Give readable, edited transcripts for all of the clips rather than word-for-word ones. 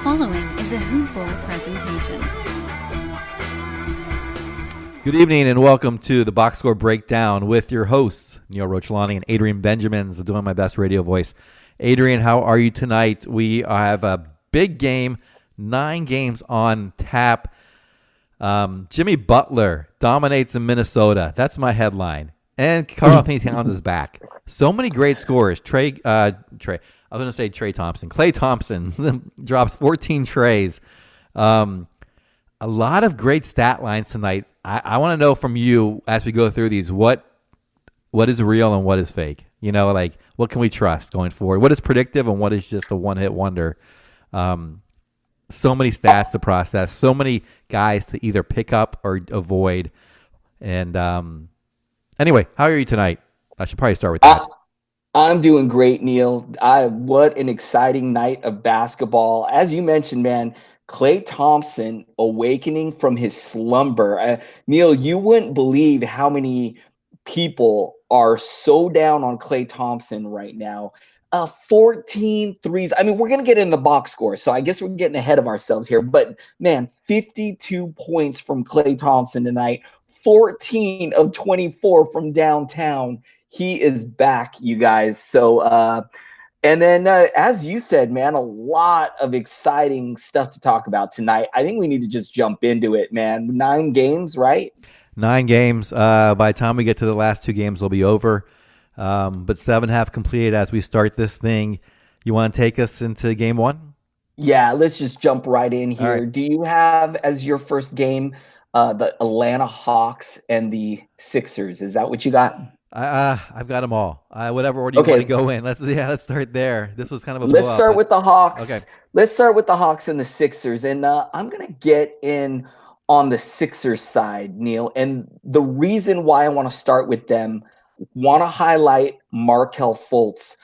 following is a Hoop Ball presentation. Good evening and welcome to the Box Score Breakdown with your hosts, Neil Rochlani and Adrian Benjamins, doing my best radio voice. Adrian, how are you tonight? We have a big game, 9 games on tap. Jimmy Butler dominates in Minnesota. That's my headline. And Karl-Anthony Towns is back. So many great scores. Trey Thompson. Klay Thompson drops 14 trays. A lot of great stat lines tonight. I want to know from you as we go through these, what is real and what is fake? You know, like what can we trust going forward? What is predictive and what is just a one-hit wonder? So many stats to process, so many guys to either pick up or avoid. And anyway, how are you tonight? I should probably start with that. I'm doing great, Neil. What an exciting night of basketball. As you mentioned, man, Klay Thompson awakening from his slumber. Neil, you wouldn't believe how many people are so down on Klay Thompson right now. 14 threes. I mean, we're going to get in the box score, so I guess we're getting ahead of ourselves here. But, man, 52 points from Klay Thompson tonight, 14 of 24 from downtown. He is back, you guys. So, and then, as you said, man, a lot of exciting stuff to talk about tonight. I think we need to just jump into it, man. 9 games, right? 9 games. By the time we get to the last 2 games, they'll be over. But 7 have completed as we start this thing. You want to take us into game 1? Yeah, let's just jump right in here. Right. Do you have as your first game the Atlanta Hawks and the Sixers? Is that what you got? I've got them all. Whatever order you want to go in. Let's start there. This was kind of a Let's start with the Hawks. Okay. Let's start with the Hawks and the Sixers. And I'm going to get in on the Sixers side, Neil. And the reason why I want to start with them, want to highlight Markelle Fultz.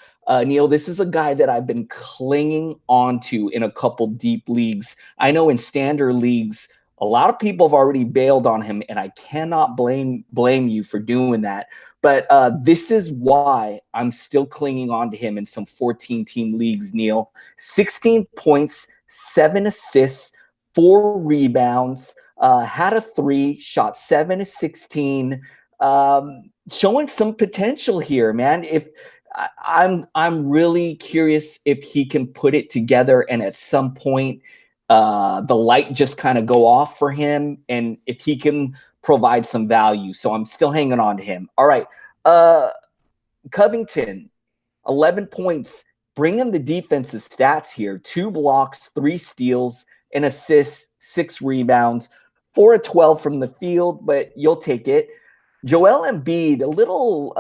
Neil, this is a guy that I've been clinging onto in a couple deep leagues. I know in standard leagues, a lot of people have already bailed on him, and I cannot blame you for doing that. But this is why I'm still clinging on to him in some 14-team leagues, Neil. 16 points, 7 assists, 4 rebounds, had a 3, shot 7 of 16, showing some potential here, man. I'm really curious if he can put it together and at some point the light just kind of go off for him, and if he can provide some value. So I'm still hanging on to him. All right. Covington, 11 points. Bring him the defensive stats here. 2 blocks, 3 steals, an assist, 6 rebounds, 4 of 12 from the field, but you'll take it. Joel Embiid, a little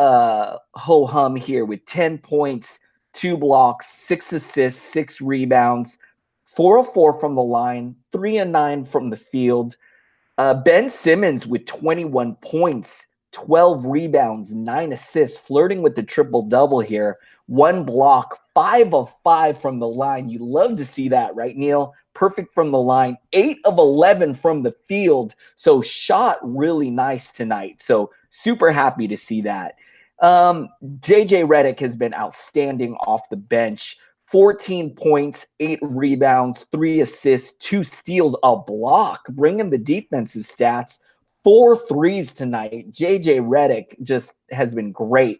ho-hum here with 10 points, 2 blocks, 6 assists, 6 rebounds, 4 of 4 from the line, 3 of 9 from the field. Ben Simmons with 21 points, 12 rebounds, 9 assists, flirting with the triple-double here. 1 block, 5 of 5 from the line. You love to see that, right, Neil? Perfect from the line. 8 of 11 from the field. So shot really nice tonight. So super happy to see that. JJ Redick has been outstanding off the bench. 14 points, 8 rebounds, 3 assists, 2 steals, a block. Bring him the defensive stats. 4 threes tonight. JJ Redick just has been great.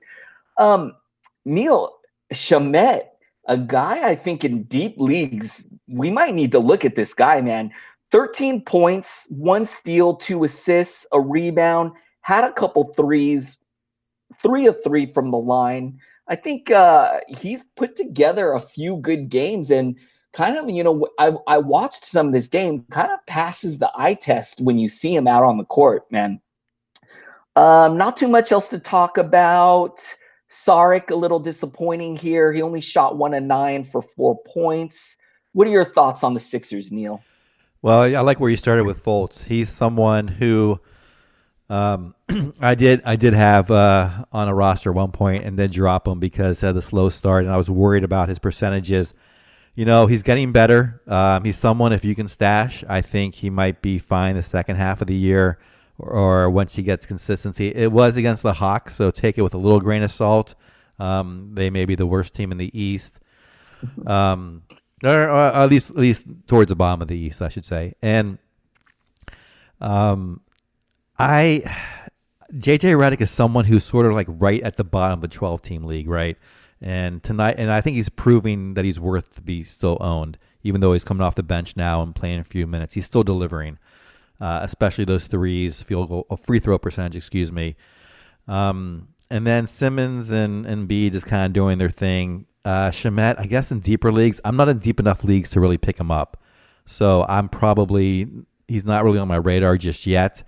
Neil Shamet, a guy I think in deep leagues, we might need to look at this guy, man. 13 points, 1 steal, 2 assists, a rebound, had a couple threes, 3 of 3 from the line. I think he's put together a few good games, and kind of, you know, I watched some of this game, kind of passes the eye test when you see him out on the court, man. Not too much else to talk about. Saric, a little disappointing here. He only shot 1 of 9 for 4 points. What are your thoughts on the Sixers, Neil? Well, I like where you started with Fultz. He's someone who I did have on a roster at one point and then drop him because he had a slow start, and I was worried about his percentages. You know, he's getting better. He's someone, if you can stash, I think he might be fine the second half of the year or once he gets consistency. It was against the Hawks, so take it with a little grain of salt. They may be the worst team in the East. or at least towards the bottom of the East, I should say. And JJ Redick is someone who's sort of like right at the bottom of a 12-team league, right? And tonight, and I think he's proving that he's worth to be still owned, even though he's coming off the bench now and playing a few minutes. He's still delivering, especially those threes, free throw percentage, excuse me. And then Simmons and Embiid is kind of doing their thing. Shamet, I guess in deeper leagues, I'm not in deep enough leagues to really pick him up. So he's not really on my radar just yet.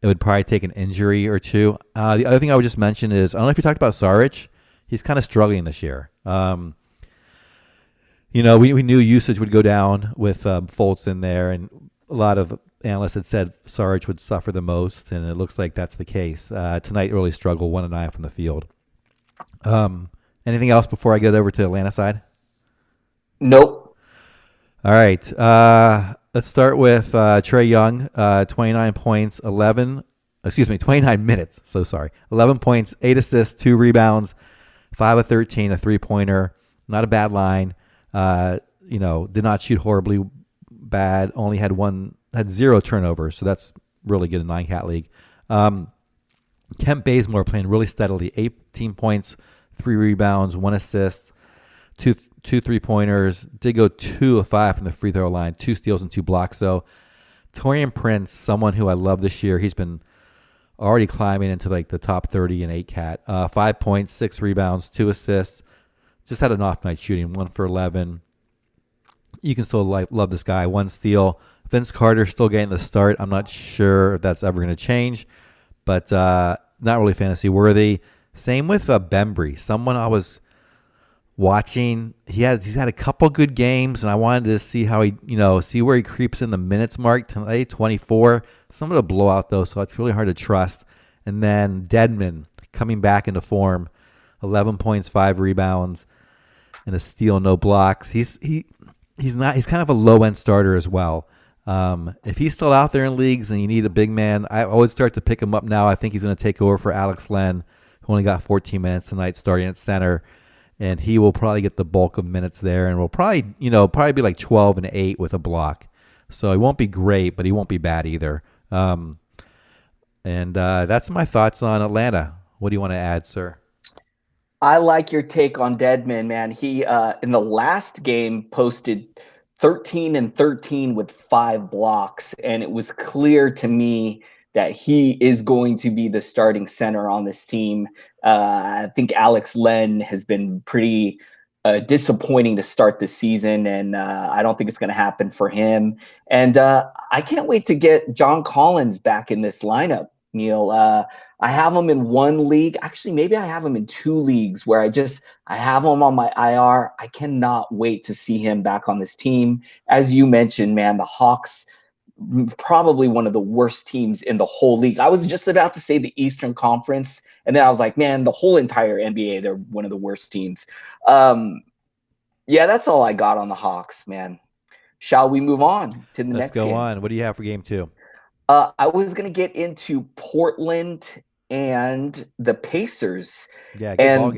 It would probably take an injury or two. The other thing I would just mention is, I don't know if you talked about Saric. He's kind of struggling this year. We knew usage would go down with Fultz in there, and a lot of analysts had said Saric would suffer the most, and it looks like that's the case. Tonight really struggled, 1-9 from the field. Anything else before I get over to Atlanta side? Nope. All right. Let's start with Trey Young, 29 points, 29 minutes. So sorry. 11 points, 8 assists, 2 rebounds, 5 of 13, a three-pointer. Not a bad line. Did not shoot horribly bad. Only had 0 turnovers. So that's really good in 9-cat league. Kent Bazemore playing really steadily. 18 points, 3 rebounds, 1 assist, 2 3-pointers. Did go 2 of 5 from the free throw line, 2 steals and 2 blocks. So Taurean Prince, someone who I love this year, he's been already climbing into like the top 30 in 8-cat. 5 points, 6 rebounds, 2 assists. Just had an off night shooting, 1 for 11. You can still love this guy. 1 steal. Vince Carter still getting the start. I'm not sure if that's ever going to change, but not really fantasy worthy. Same with Bembry, someone I was watching. He's had a couple good games, and I wanted to see how see where he creeps in the minutes mark tonight. 24, somewhat a blowout though, so it's really hard to trust. And then Dedmon coming back into form, 11 points, 5 rebounds, and a steal, no blocks. He's kind of a low end starter as well. If he's still out there in leagues and you need a big man, I would start to pick him up now. I think he's going to take over for Alex Len, who only got 14 minutes tonight, starting at center. And he will probably get the bulk of minutes there, and will probably be like 12 and 8 with a block. So he won't be great, but he won't be bad either. And that's my thoughts on Atlanta. What do you want to add, sir? I like your take on Dedmon, man. He in the last game posted 13 and 13 with 5 blocks, and it was clear to me that he is going to be the starting center on this team. I think Alex Len has been pretty disappointing to start the season, and I don't think it's going to happen for him. And I can't wait to get John Collins back in this lineup, Neil. I have him in 1 league. Actually, maybe I have him in 2 leagues where I have him on my IR. I cannot wait to see him back on this team. As you mentioned, man, the Hawks, probably one of the worst teams in the whole league. I was just about to say the Eastern Conference, and then I was like, man, the whole entire NBA, they're one of the worst teams. Yeah, that's all I got on the Hawks, man. Shall we move on to the next game? Let's go on. What do you have for game 2? I was going to get into Portland and the Pacers. Yeah, good ball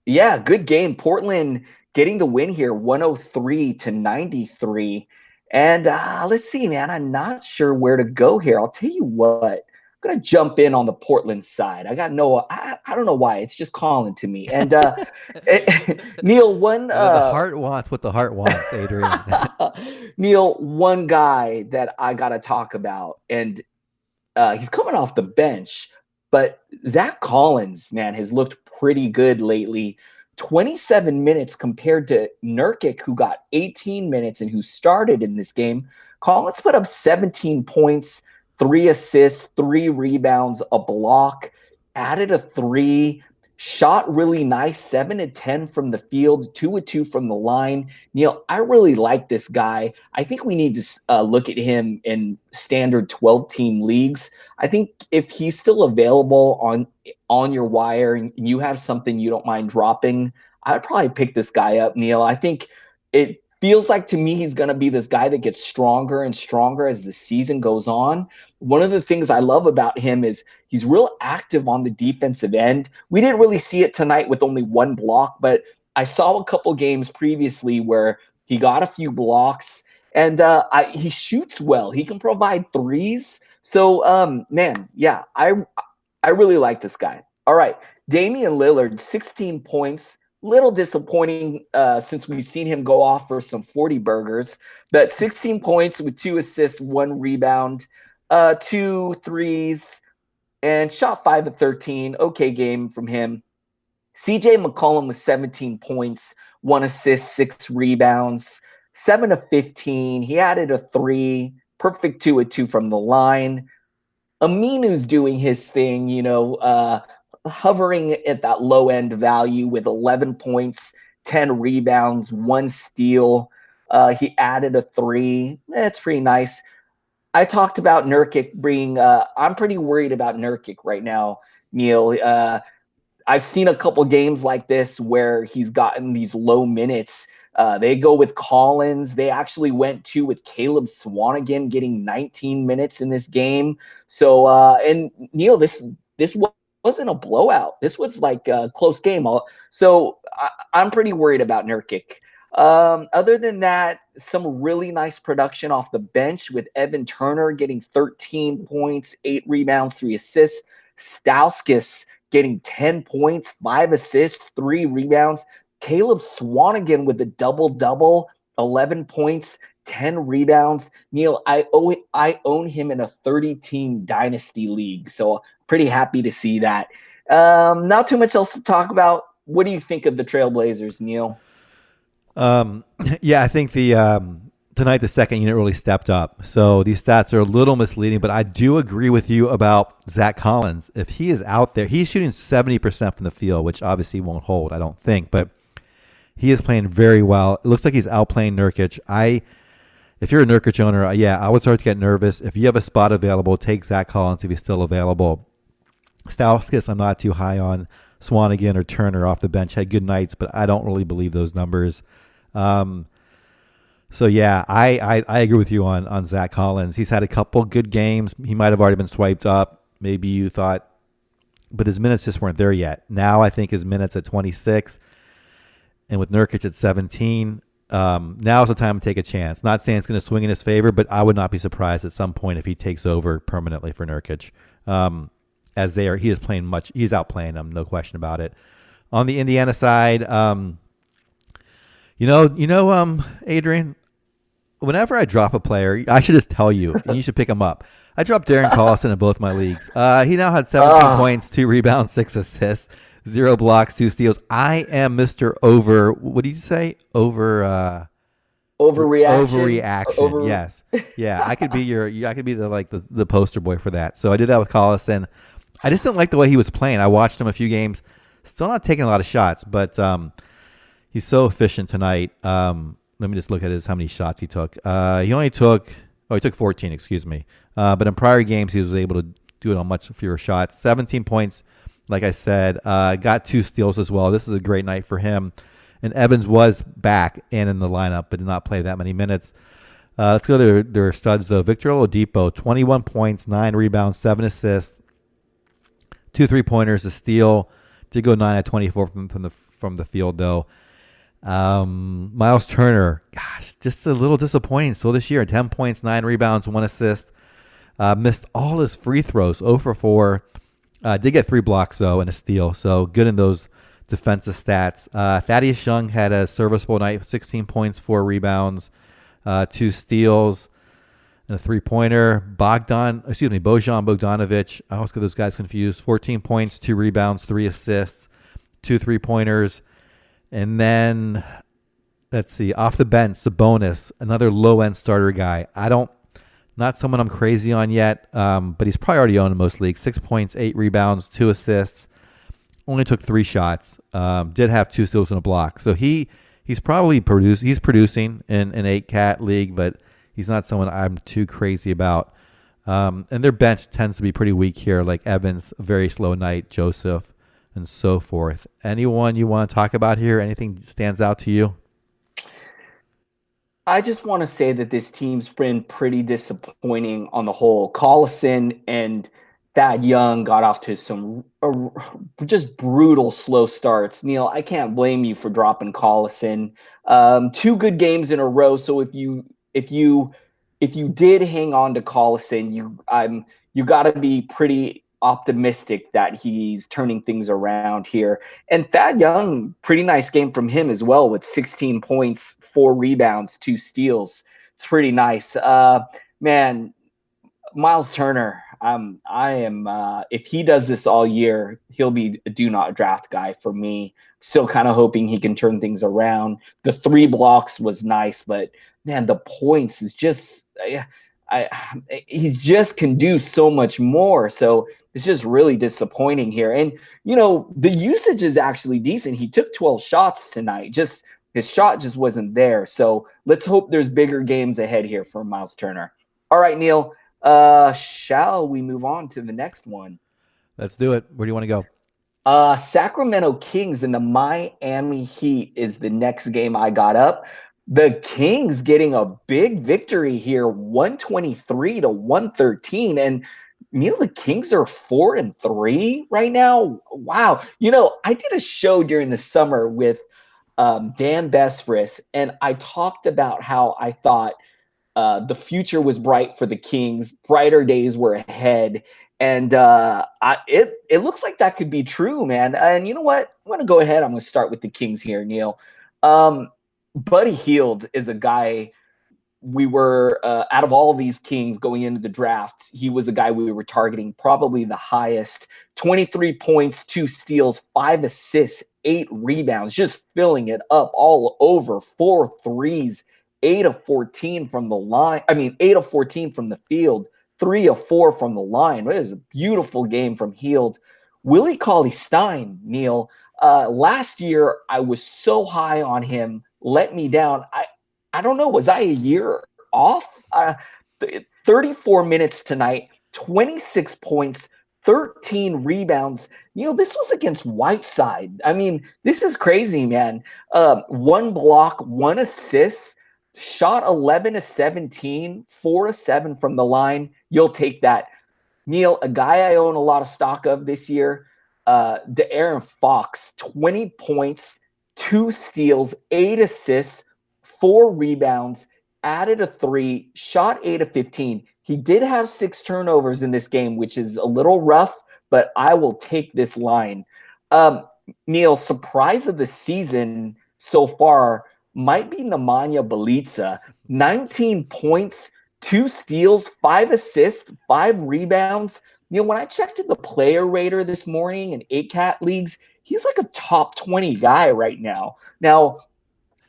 game. Good game. Portland getting the win here, 103-93. And let's see, man, I'm not sure where to go here. I'll tell you what, I'm going to jump in on the Portland side. I don't know why. It's just calling to me. And Neil, the heart wants what the heart wants, Adrian. Neil, one guy that I got to talk about, and he's coming off the bench, but Zach Collins, man, has looked pretty good lately. 27 minutes compared to Nurkic, who got 18 minutes and who started in this game. Collins put up 17 points, 3 assists, 3 rebounds, a block, added a 3, shot really nice, 7 of 10 from the field, 2 of 2 from the line. Neil, I really like this guy. I think we need to look at him in standard 12-team leagues. I think if he's still available on your wire and you have something you don't mind dropping, I'd probably pick this guy up, Neil. I think it feels like to me he's going to be this guy that gets stronger and stronger as the season goes on. One of the things I love about him is he's real active on the defensive end. We didn't really see it tonight with only 1 block, but I saw a couple games previously where He got a few blocks, and he shoots well. He can provide threes. So, man, yeah, I really like this guy. All right, Damian Lillard, 16 points. Little disappointing since we've seen him go off for some 40 burgers, but 16 points with 2 assists, 1 rebound, 2 threes, and shot 5 of 13. Okay game from him. CJ McCollum with 17 points, 1 assist, 6 rebounds, 7 of 15. He added a 3, perfect 2 of 2 from the line. Aminu's doing his thing, hovering at that low end value with 11 points, 10 rebounds, 1 steal. He added a 3. That's pretty nice. I talked about Nurkic being I'm pretty worried about Nurkic right now, Neil. I've seen a couple games like this where he's gotten these low minutes. They go with Collins. They actually went with Caleb Swanigan getting 19 minutes in this game. So, and Neil, this wasn't a blowout. This was like a close game. So I'm pretty worried about Nurkic. Other than that, some really nice production off the bench with Evan Turner getting 13 points, 8 rebounds, 3 assists. Stauskas getting 10 points, 5 assists, 3 rebounds. Caleb Swanigan with a double-double, 11 points, 10 rebounds. Neil, I own him in a 30-team dynasty league, so pretty happy to see that. Not too much else to talk about. What do you think of the Trailblazers, Neil? Yeah, I think tonight the second unit really stepped up. So these stats are a little misleading, but I do agree with you about Zach Collins. If he is out there, he's shooting 70% from the field, which obviously won't hold, I don't think, but he is playing very well. It looks like he's outplaying Nurkic. If you're a Nurkic owner, I would start to get nervous. If you have a spot available, take Zach Collins if he's still available. Stauskas, I'm not too high on. Swanigan or Turner off the bench had good nights, but I don't really believe those numbers. So yeah, I agree with you on Zach Collins. He's had a couple good games. He might have already been swiped up. Maybe you thought, but his minutes just weren't there yet. Now I think his minutes at 26, and with Nurkic at 17, now's the time to take a chance. Not saying it's going to swing in his favor, but I would not be surprised at some point if he takes over permanently for Nurkic. He is playing much. He's outplaying them, no question about it. On the Indiana side, Adrian, whenever I drop a player, I should just tell you, and you should pick him up. I dropped Darren Collison in both my leagues. He now had 17 points, 2 rebounds, 6 assists, 0 blocks, 2 steals. I am Mr. Over. What did you say? Overreaction. Yes. Yeah. I could be the poster boy for that. So I did that with Collison. I just didn't like the way he was playing. I watched him a few games. Still not taking a lot of shots, but he's so efficient tonight. Let me just look at how many shots he took. He took 14, excuse me. But in prior games, he was able to do it on much fewer shots. 17 points, like I said. Got 2 steals as well. This is a great night for him. And Evans was back and in the lineup, but did not play that many minutes. Let's go to their studs, though. Victor Oladipo, 21 points, 9 rebounds, 7 assists, 2 3-pointers, a steal. Did go 9 at 24 from the field, though. Miles Turner, gosh, just a little disappointing still this year. 10 points, 9 rebounds, 1 assist. Missed all his free throws, 0 for 4. Did get 3 blocks, though, and a steal. So good in those defensive stats. Thaddeus Young had a serviceable night, 16 points, 4 rebounds, 2 steals, and a 3-pointer. Bojan Bogdanovic, I always get those guys confused. 14 points, 2 rebounds, 3 assists, 2 3-pointers. And then, let's see, off the bench, Sabonis, another low-end starter guy. Not someone I'm crazy on yet, but he's probably already owned in most leagues. 6 points, 8 rebounds, 2 assists. Only took 3 shots. Did have 2 steals and a block. So he's probably producing in an 8-cat league, but he's not someone I'm too crazy about. And their bench tends to be pretty weak here, like Evans, a very slow night, Joseph, and so forth. Anyone you want to talk about here? Anything stands out to you? I just want to say that this team's been pretty disappointing on the whole. Collison and Thad Young got off to some just brutal slow starts. Neil, I can't blame you for dropping Collison. 2 good games in a row. So if you did hang on to Collison, you got to be pretty optimistic that he's turning things around here. And Thad Young, pretty nice game from him as well, with 16 points, 4 rebounds, 2 steals. It's pretty nice. Man, Miles Turner, I am if he does this all year, he'll be a do not draft guy for me. Still kind of hoping he can turn things around. The 3 blocks was nice, but man, the points is just he just can do so much more. So it's just really disappointing here. And the usage is actually decent. He took 12 shots tonight. Just his shot just wasn't there. So let's hope there's bigger games ahead here for Miles Turner. All right, Neil. Shall we move on to the next one? Let's do it. Where do you want to go? Sacramento Kings and the Miami Heat is the next game I got up. The Kings getting a big victory here, 123-113. And Neil, the Kings are 4-3 right now. Wow. I did a show during the summer with Dan Besfris, and I talked about how I thought the future was bright for the Kings. Brighter days were ahead. And it looks like that could be true, man. And you know what? I'm going to go ahead. I'm going to start with the Kings here, Neil. Buddy Hield is a guy we were, out of all these Kings going into the draft, he was a guy we were targeting probably the highest. 23 points, 2 steals, 5 assists, 8 rebounds, just filling it up all over. 4 threes, 8 of 14 from the line. 8 of 14 from the field, 3 of 4 from the line. It was a beautiful game from Hield. Willie Cauley-Stein, Neil, last year I was so high on him, let me down. I don't know, was I a year off? 34 minutes tonight, 26 points, 13 rebounds. This was against Whiteside. This is crazy, man. 1 block, 1 assist, shot 11 of 17, 4 of 7 from the line. You'll take that. Neil, a guy I own a lot of stock of this year, De'Aaron Fox, 20 points, 2 steals, 8 assists, 4 rebounds, added a 3, shot 8 of 15. He did have 6 turnovers in this game, which is a little rough, but I will take this line. Neil, surprise of the season so far might be Nemanja Bjelica. 19 points, 2 steals, 5 assists, 5 rebounds. When I checked in the player rater this morning in 8-cat leagues, he's like a top 20 guy right now. Now,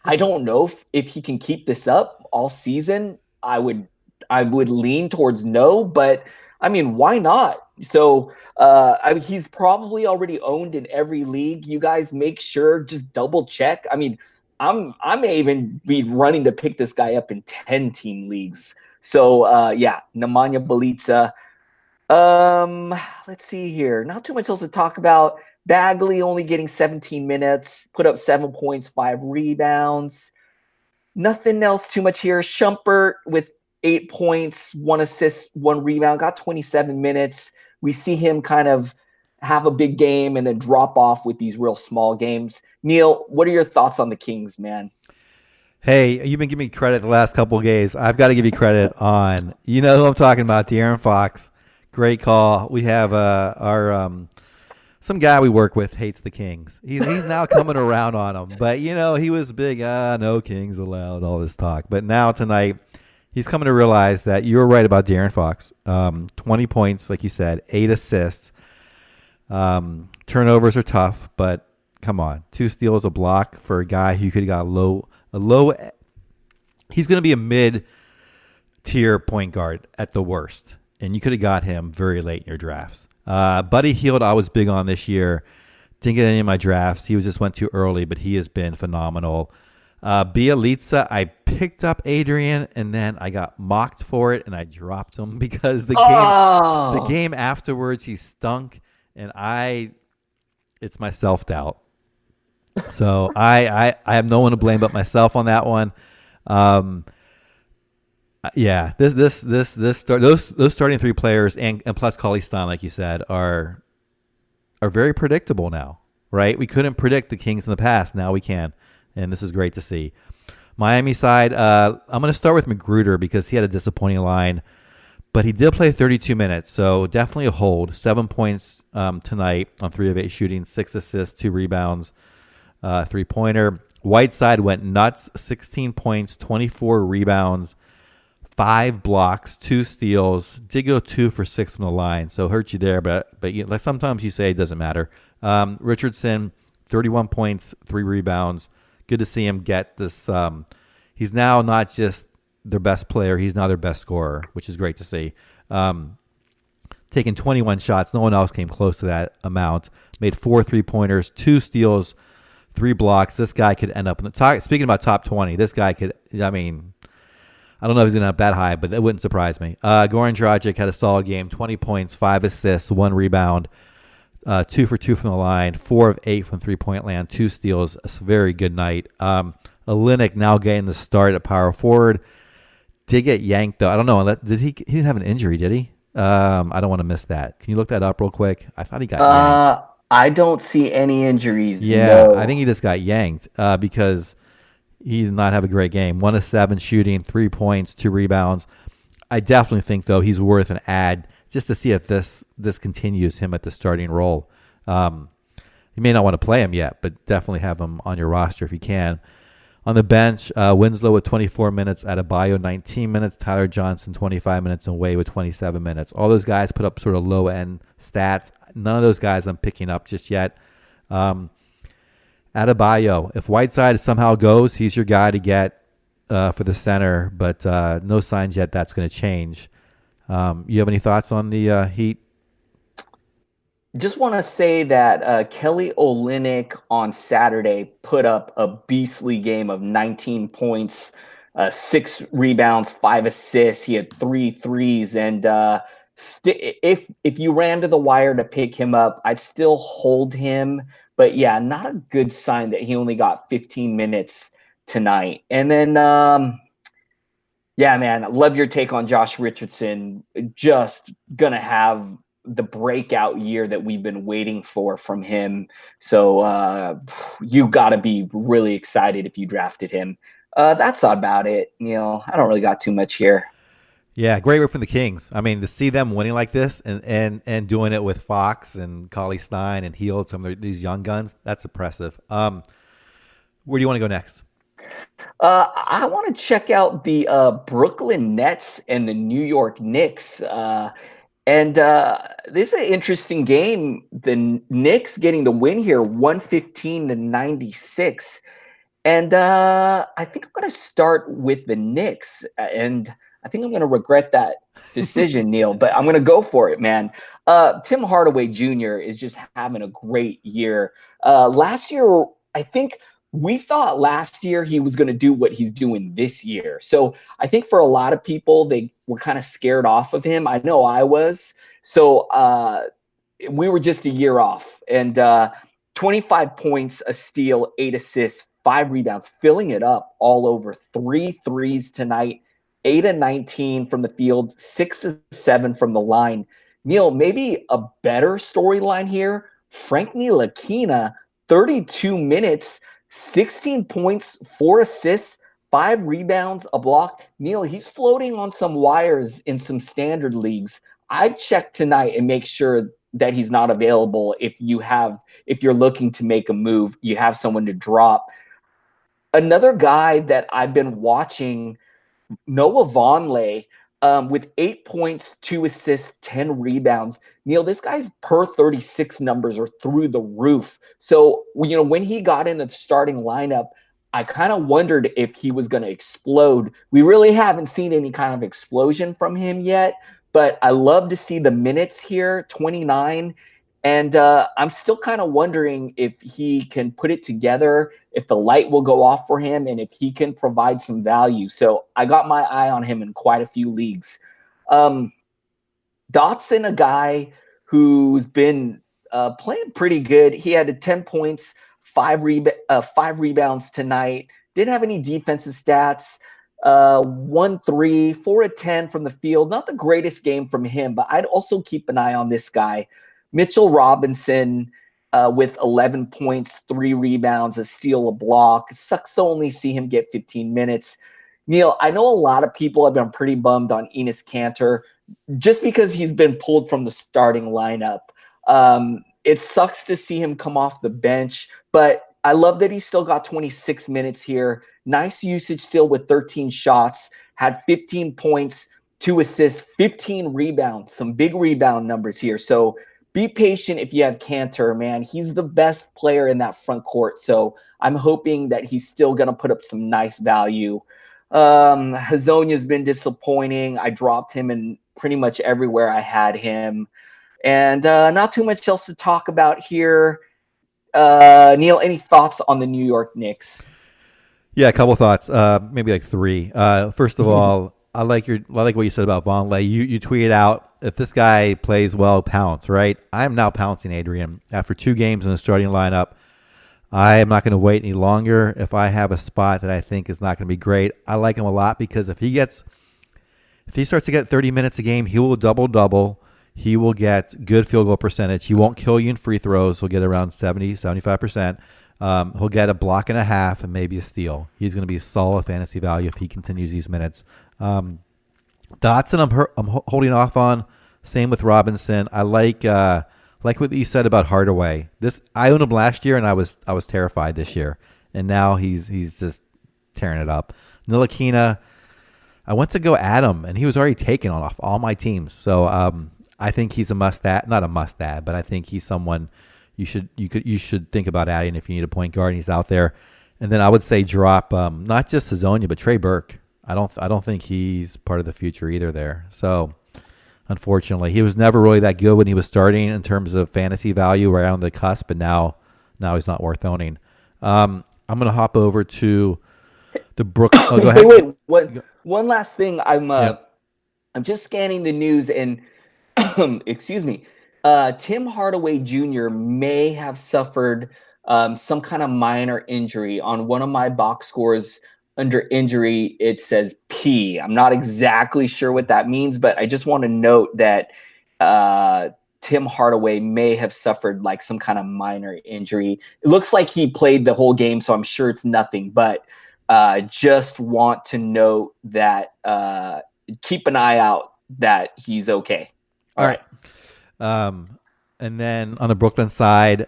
I don't know if he can keep this up all season. I would lean towards no, but why not? So he's probably already owned in every league. You guys make sure, just double check. I may even be running to pick this guy up in 10-team leagues. So Nemanja Bjelica. Let's see here. Not too much else to talk about. Bagley only getting 17 minutes, put up 7 points, 5 rebounds. Nothing else too much here. Shumpert with 8 points, 1 assist, 1 rebound, got 27 minutes. We see him kind of have a big game and then drop off with these real small games. Neil, what are your thoughts on the Kings, man? Hey, you've been giving me credit the last couple of games. I've got to give you credit on, who I'm talking about, De'Aaron Fox. Great call. We have our some guy we work with hates the Kings. He's now coming around on them. But, he was big, no Kings allowed, all this talk. But now tonight, he's coming to realize that you were right about De'Aaron Fox. 20 points, like you said, 8 assists. Turnovers are tough, but come on. 2 steals, a block for a guy who could have got a low. He's going to be a mid-tier point guard at the worst. And you could have got him very late in your drafts. Buddy Hield, I was big on this year. Didn't get any of my drafts. He just went too early, but he has been phenomenal. Bjelica, I picked up Adrian, and then I got mocked for it, and I dropped him because the game afterwards, he stunk, and it's my self-doubt. So I have no one to blame but myself on that one. Yeah, those starting three players and plus Cauley Stein, like you said, are very predictable now, right? We couldn't predict the Kings in the past. Now we can, and this is great to see. Miami side, I'm going to start with Magruder because he had a disappointing line, but he did play 32 minutes, so definitely a hold. 7 points tonight on 3 of 8 shooting, 6 assists, 2 rebounds, 3-pointer. Whiteside went nuts, 16 points, 24 rebounds, 5 blocks, 2 steals. Did go 2 for 6 from the line, so hurt you there. But like sometimes you say it doesn't matter. Richardson, 31 points, 3 rebounds. Good to see him get this. He's now not just their best player; he's now their best scorer, which is great to see. Taking 21 shots, no one else came close to that amount. Made 4 3-pointers, 2 steals, 3 blocks. This guy could end up in the top. Speaking about top 20, this guy could. I mean, I don't know if he's going to end up that high, but that wouldn't surprise me. Goran Dragic had a solid game, 20 points, 5 assists, 1 rebound, 2 for 2 from the line, 4 of 8 from 3-point land, 2 steals. A very good night. Olynyk now getting the start at power forward. Did get yanked though. I don't know. He didn't have an injury, did he? I don't want to miss that. Can you look that up real quick? I thought he got yanked. I don't see any injuries. Yeah, no. I think he just got yanked because he did not have a great game. 1 of 7 shooting, 3 points, 2 rebounds. I definitely think though he's worth an add just to see if this continues him at the starting role. You may not want to play him yet, but definitely have him on your roster if you can. On the bench, Winslow with 24 minutes, Adebayo 19 minutes, Tyler Johnson 25 minutes, and Way with 27 minutes. All those guys put up sort of low-end stats. None of those guys I'm picking up just yet. Adebayo, if Whiteside somehow goes, he's your guy to get for the center, but no signs yet that's going to change. You have any thoughts on the Heat? Just want to say that Kelly Olynyk on Saturday put up a beastly game of 19 points, 6 rebounds, 5 assists. He had 3 threes. And if you ran to the wire to pick him up, I'd still hold him. But, yeah, not a good sign that he only got 15 minutes tonight. And then, yeah, man, I love your take on Josh Richardson. Just going to have the breakout year that we've been waiting for from him. So you got to be really excited if you drafted him. That's about it. I don't really got too much here. Yeah, great work from the Kings. I mean, to see them winning like this and doing it with Fox and Cauley Stein and Hield, some of these young guns, that's impressive. Where do you want to go next? I want to check out the Brooklyn Nets and the New York Knicks. And this is an interesting game. The Knicks getting the win here, 115-96. And I think I'm going to start with the Knicks. And I think I'm going to regret that decision, Neil, but I'm going to go for it, man. Tim Hardaway Jr. is just having a great year. Last year, I think we thought last year he was going to do what he's doing this year. So I think for a lot of people, they were kind of scared off of him. I know I was. So we were just a year off. And 25 points, a steal, 8 assists, 5 rebounds, filling it up all over. 3 threes tonight, 8 of 19 from the field, 6 of 7 from the line. Neil, maybe a better storyline here. Frank Ntilikina, 32 minutes, 16 points, 4 assists, 5 rebounds, a block. Neil, he's floating on some wires in some standard leagues. I'd check tonight and make sure that he's not available if you're looking to make a move, you have someone to drop. Another guy that I've been watching, Noah Vonleh, with 8 points, 2 assists, 10 rebounds. Neil, this guy's per 36 numbers are through the roof. So, when he got in the starting lineup, I kind of wondered if he was going to explode. We really haven't seen any kind of explosion from him yet, but I love to see the minutes here, 29. And I'm still kind of wondering if he can put it together, if the light will go off for him, and if he can provide some value. So I got my eye on him in quite a few leagues. Dotson, a guy who's been playing pretty good. He had 10 points, 5 rebounds tonight. Didn't have any defensive stats. 1-3, 4-10 from the field. Not the greatest game from him, but I'd also keep an eye on this guy. Mitchell Robinson with 11 points, 3 rebounds, a steal, a block. It sucks to only see him get 15 minutes. Neil, I know a lot of people have been pretty bummed on Enes Kanter just because he's been pulled from the starting lineup. It sucks to see him come off the bench, but I love that he still got 26 minutes here. Nice usage still with 13 shots, had 15 points, 2 assists, 15 rebounds, some big rebound numbers here. So be patient if you have Kanter, man. He's the best player in that front court. So I'm hoping that he's still going to put up some nice value. Hazonia's been disappointing. I dropped him in pretty much everywhere I had him. And not too much else to talk about here. Neil, any thoughts on the New York Knicks? Yeah, a couple thoughts, maybe like 3. First of all, I like what you said about Vonleh. You tweeted out, if this guy plays well, pounce, right? I'm now pouncing Adrian. After 2 games in the starting lineup, I am not going to wait any longer. If I have a spot that I think is not going to be great, I like him a lot because if he starts to get 30 minutes a game, he will double-double. He will get good field goal percentage. He won't kill you in free throws. He'll get around 70, 75%. He'll get a block and a half and maybe a steal. He's going to be a solid fantasy value if he continues these minutes. Dotson, I'm holding off on. Same with Robinson. I like what you said about Hardaway. I owned him last year and I was terrified this year, and now he's just tearing it up. Ntilikina, I went to go at him and he was already taken off all my teams. So I think he's a must-add, not a must-add, but I think he's someone you should think about adding if you need a point guard and he's out there. And then I would say drop not just Hazonia, but Trey Burke. I don't think he's part of the future either there. So unfortunately, he was never really that good when he was starting in terms of fantasy value right on the cusp, but now he's not worth owning. I'm going to hop over to the Brook. Oh, go ahead. Wait. One last thing. I'm just scanning the news and excuse me. Tim Hardaway Jr. may have suffered some kind of minor injury. On one of my box scores under injury, it says P. I'm not exactly sure what that means, but I just want to note that Tim Hardaway may have suffered like some kind of minor injury. It looks like he played the whole game, so I'm sure it's nothing, but just want to note that keep an eye out that he's okay. All right. And then on the Brooklyn side,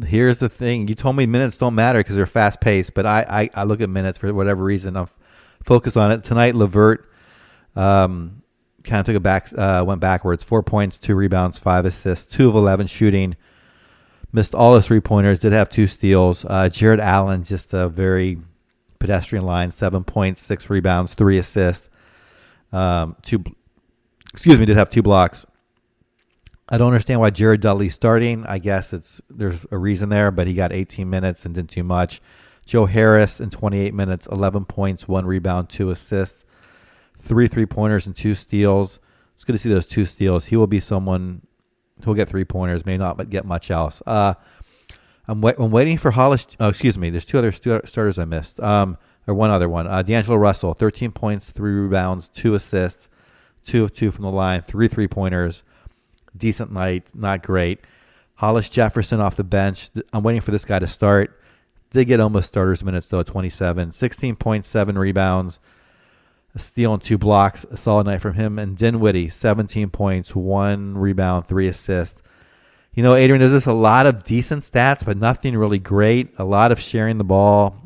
here's the thing. You told me minutes don't matter because they're fast paced, but I look at minutes for whatever reason. I'm focused on it. Tonight, LeVert kind of took it back, went backwards. 4 points, 2 rebounds, 5 assists, 2 of 11 shooting. Missed all his 3-pointers, did have 2 steals. Jared Allen, just a very pedestrian line, 7 points, 6 rebounds, 3 assists. Did have 2 blocks. I don't understand why Jared Dudley's starting. I guess there's a reason there, but he got 18 minutes and didn't do much. Joe Harris in 28 minutes, 11 points, 1 rebound, 2 assists, 3 3-pointers, and 2 steals. It's good to see those 2 steals. He will be someone who'll get 3-pointers, may not get much else. I'm waiting for Hollis. Oh, excuse me. There's 2 other starters I missed. Or one other one. D'Angelo Russell, 13 points, 3 rebounds, 2 assists, 2 of 2 from the line, 3 3-pointers. Decent night, not great. Hollis Jefferson off the bench. I'm waiting for this guy to start. Did get almost starters minutes, though, 27. 16 points, 7 rebounds, a steal and 2 blocks. A solid night from him. And Dinwiddie, 17 points, 1 rebound, 3 assists. You know, Adrian, there's just a lot of decent stats, but nothing really great. A lot of sharing the ball.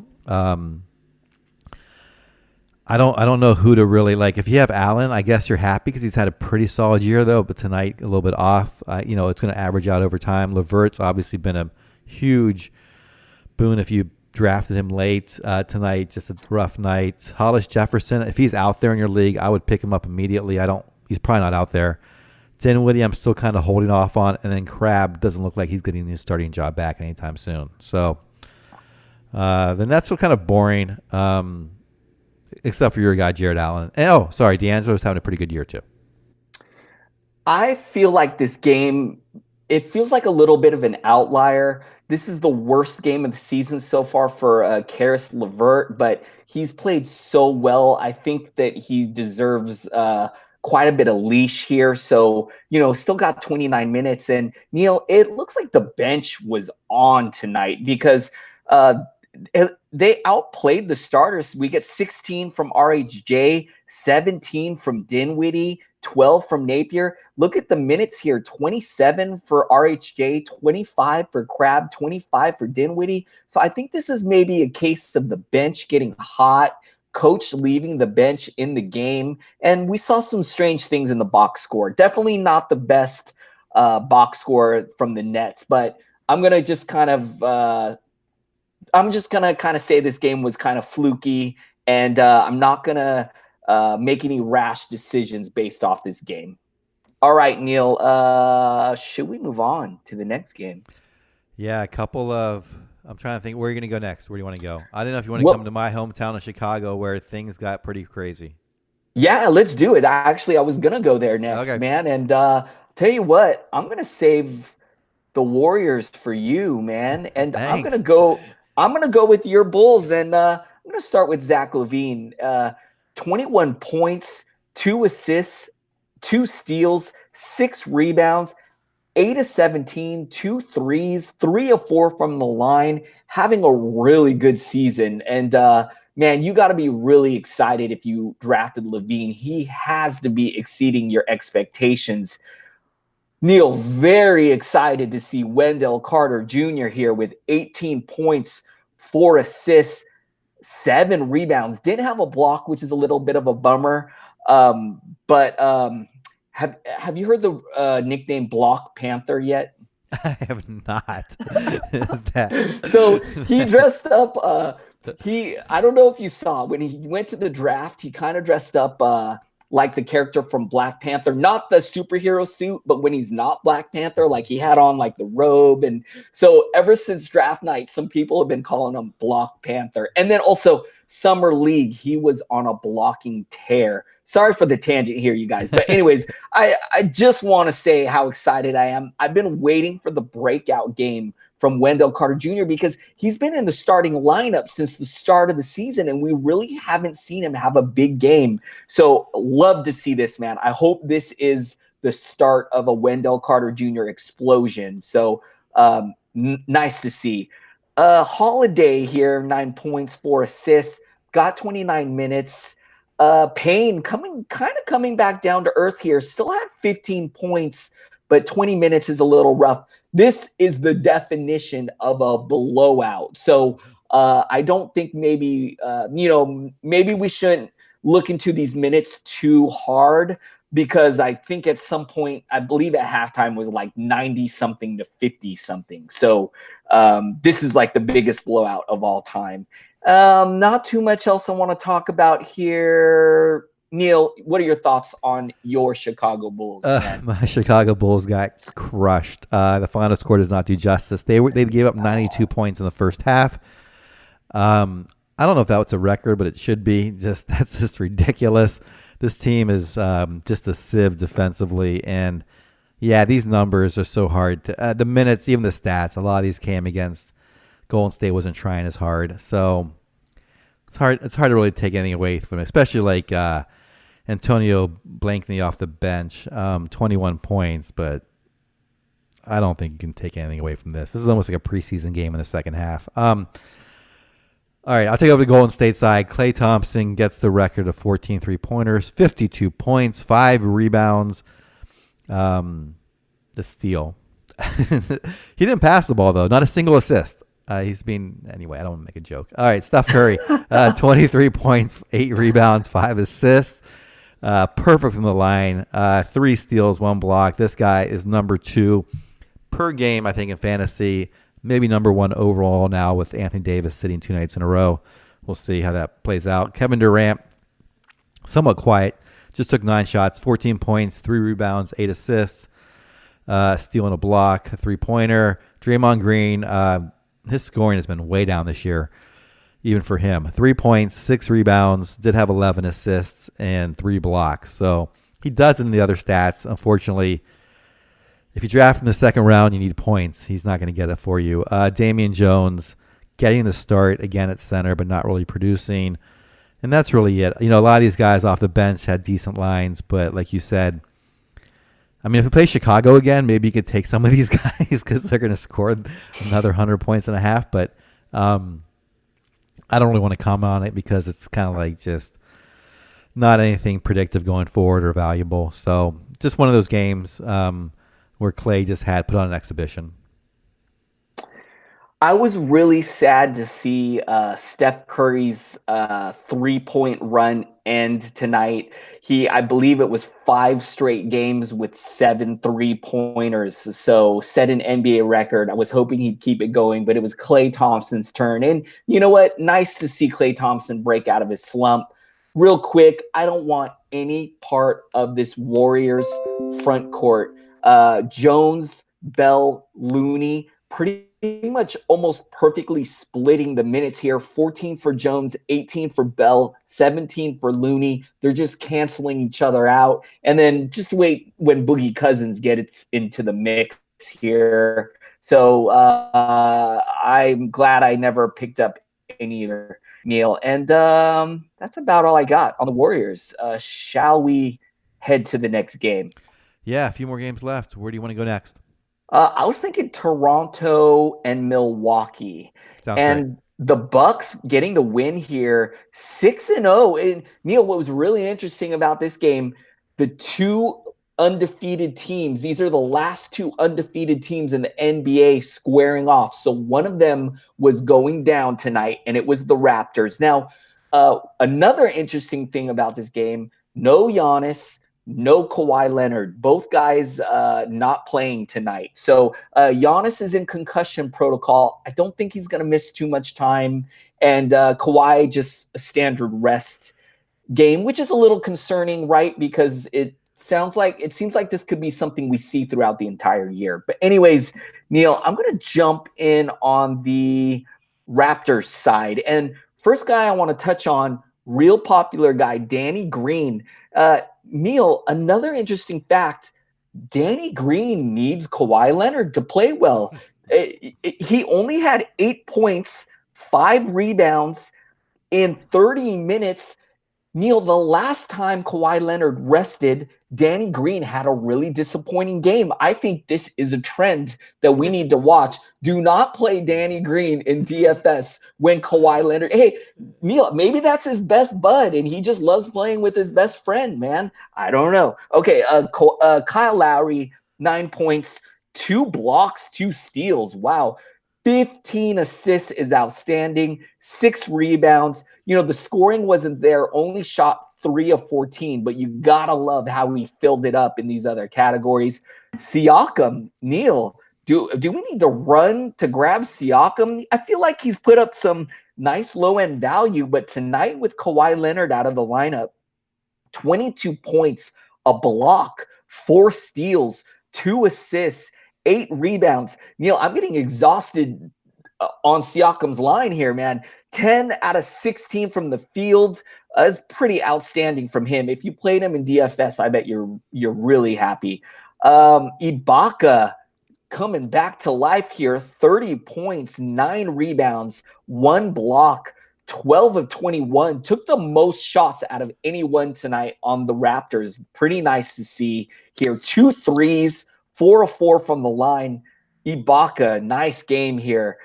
I don't know who to really like. If you have Allen, I guess you're happy because he's had a pretty solid year, though. But tonight, a little bit off. It's going to average out over time. LeVert's obviously been a huge boon if you drafted him late. Tonight, just a rough night. Hollis Jefferson, if he's out there in your league, I would pick him up immediately. He's probably not out there. Dinwiddie, I'm still kind of holding off on. And then Crabbe doesn't look like he's getting his starting job back anytime soon. So the Nets were kind of boring. Except for your guy, Jared Allen. And, D'Angelo's having a pretty good year, too. I feel like this game it feels like a little bit of an outlier. This is the worst game of the season so far for Karis LeVert, but he's played so well. I think that he deserves quite a bit of leash here. So, still got 29 minutes. And Neil, it looks like the bench was on tonight because they outplayed the starters. We get 16 from RHJ, 17 from Dinwiddie, 12 from Napier. Look at the minutes here, 27 for RHJ, 25 for Crabbe, 25 for Dinwiddie. So I think this is maybe a case of the bench getting hot, coach leaving the bench in the game. And we saw some strange things in the box score. Definitely not the best box score from the Nets, but I'm going to just kind of say this game was kind of fluky, and I'm not going to make any rash decisions based off this game. All right, Neil, should we move on to the next game? Yeah, I'm trying to think, where are you going to go next? Where do you want to go? I don't know if you want to come to my hometown of Chicago where things got pretty crazy. Yeah, let's do it. Actually, I was going to go there next, man. And tell you what, I'm going to save the Warriors for you, man. And I'm going to go with your Bulls, and I'm going to start with Zach LaVine. 21 points, 2 assists, 2 steals, 6 rebounds, 8 of 17, 2 threes, 3 of 4 from the line, having a really good season. And man, you got to be really excited if you drafted LaVine. He has to be exceeding your expectations. Neil, very excited to see Wendell Carter Jr. here with 18 points, 4 assists, 7 rebounds. Didn't have a block, which is a little bit of a bummer. But have you heard the nickname Block Panther yet? I have not. Is that so? He dressed up. I don't know if you saw when he went to the draft. He kind of dressed up like the character from Black Panther, not the superhero suit, but when he's not Black Panther, like he had on like the robe. And so ever since draft night, some people have been calling him Block Panther. And then also Summer League, he was on a blocking tear. Sorry for the tangent here, you guys. But anyways, I just want to say how excited I am. I've been waiting for the breakout game from Wendell Carter Jr. because he's been in the starting lineup since the start of the season, and we really haven't seen him have a big game. So love to see this, man. I hope this is the start of a Wendell Carter Jr. explosion. So nice to see. Holiday here, 9 points, 4 assists, got 29 minutes. Payne coming back down to earth here, still had 15 points, but 20 minutes is a little rough. This is the definition of a blowout. So I don't think maybe we shouldn't look into these minutes too hard, because I think at some point, I believe at halftime was like 90 something to 50 something. So this is like the biggest blowout of all time. Not too much else I want to talk about here. Neil, what are your thoughts on your Chicago Bulls? My Chicago Bulls got crushed. The final score does not do justice. They gave up 92 points in the first half. I don't know if that was a record, but it should be. That's just ridiculous. This team is just a sieve defensively, and yeah, these numbers are so hard. The minutes, even the stats, a lot of these came against Golden State wasn't trying as hard, so it's hard. It's hard to really take anything away from it, especially like Antonio Blankney off the bench, 21 points, but I don't think you can take anything away from this. This is almost like a preseason game in the second half. All right, I'll take over the Golden State side. Klay Thompson gets the record of 14 three-pointers, 52 points, 5 rebounds, the steal. He didn't pass the ball, though. Not a single assist. Anyway, I don't want to make a joke. All right, Steph Curry, 23 points, 8 rebounds, 5 assists. Perfect from the line. 3 steals, 1 block. This guy is number 2 per game, I think, in fantasy. Maybe number 1 overall now with Anthony Davis sitting 2 nights in a row. We'll see how that plays out. Kevin Durant, somewhat quiet. Just took 9 shots, 14 points, 3 rebounds, 8 assists. Steal and a block, a three-pointer. Draymond Green, his scoring has been way down this year, even for him. 3 points, 6 rebounds, did have 11 assists, and 3 blocks. So he does in the other stats. Unfortunately, if you draft in the second round, you need points. He's not going to get it for you. Damian Jones getting the start again at center, but not really producing. And that's really it. A lot of these guys off the bench had decent lines, but like you said, I mean, if we play Chicago again, maybe you could take some of these guys because they're going to score another 100 points and a half. But I don't really want to comment on it because it's kind of like just not anything predictive going forward or valuable. So just one of those games where Klay just had put on an exhibition. I was really sad to see Steph Curry's 3-point run end tonight. I believe it was 5 straight games with 7 3-pointers. So set an NBA record. I was hoping he'd keep it going, but it was Klay Thompson's turn. And you know what? Nice to see Klay Thompson break out of his slump. Real quick, I don't want any part of this Warriors front court. Jones, Bell, Looney, pretty much almost perfectly splitting the minutes here. 14 for Jones, 18 for Bell, 17 for Looney. They're just canceling each other out. And then just wait when Boogie Cousins gets into the mix here. So I'm glad I never picked up any either, Neil. And that's about all I got on the Warriors. Shall we head to the next game? Yeah, a few more games left. Where do you want to go next? I was thinking Toronto and Milwaukee. Sounds and great. The Bucks getting the win here, 6-0. And Neil, what was really interesting about this game, the 2 undefeated teams, these are the last 2 undefeated teams in the NBA squaring off. So one of them was going down tonight, and it was the Raptors. Now, another interesting thing about this game, no Giannis, no Kawhi Leonard. Both guys not playing tonight. So Giannis is in concussion protocol. I don't think he's going to miss too much time. And Kawhi just a standard rest game, which is a little concerning, right? Because it seems like this could be something we see throughout the entire year. But anyways, Neil, I'm going to jump in on the Raptors side. And first guy I want to touch on, real popular guy, Danny Green. Neil, another interesting fact, Danny Green needs Kawhi Leonard to play well. He only had 8 points, 5 rebounds in 30 minutes. Neil, the last time Kawhi Leonard rested, Danny Green had a really disappointing game. I think this is a trend that we need to watch. Do not play Danny Green in DFS when Kawhi Leonard. Hey, Neil, maybe that's his best bud, and he just loves playing with his best friend, man. I don't know. Okay, Kyle Lowry, 9 points, 2 blocks, 2 steals. Wow. 15 assists is outstanding, 6 rebounds. The scoring wasn't there, only shot 3 of 14, but you gotta love how he filled it up in these other categories. Siakam, Neil, do we need to run to grab Siakam? I feel like he's put up some nice low-end value, but tonight with Kawhi Leonard out of the lineup, 22 points, a block, 4 steals, 2 assists, 8 rebounds. Neil, I'm getting exhausted on Siakam's line here, man. 10 out of 16 from the field is pretty outstanding from him. If you played him in DFS, I bet you're really happy. Ibaka coming back to life here, 30 points, 9 rebounds, 1 block, 12 of 21. Took the most shots out of anyone tonight on the Raptors. Pretty nice to see here. 2 threes, 4 of 4 from the line. Ibaka, nice game here.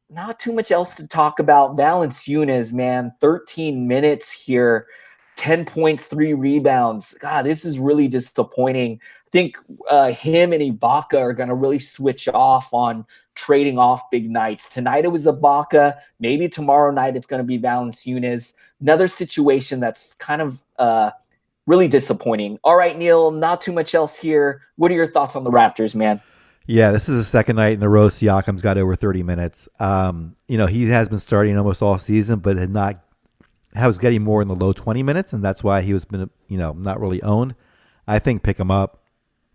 Not too much else to talk about. Valanciunas, man, 13 minutes here, 10 points, 3 rebounds. God, this is really disappointing. I think him and Ibaka are going to really switch off on trading off big nights. Tonight it was Ibaka. Maybe tomorrow night it's going to be Valanciunas. Another situation that's kind of really disappointing. All right, Neil, not too much else here. What are your thoughts on the Raptors, man? Yeah, this is the second night in a row Siakam's got over 30 minutes. He has been starting almost all season, but was getting more in the low 20 minutes, and that's why he was been not really owned. I think pick him up.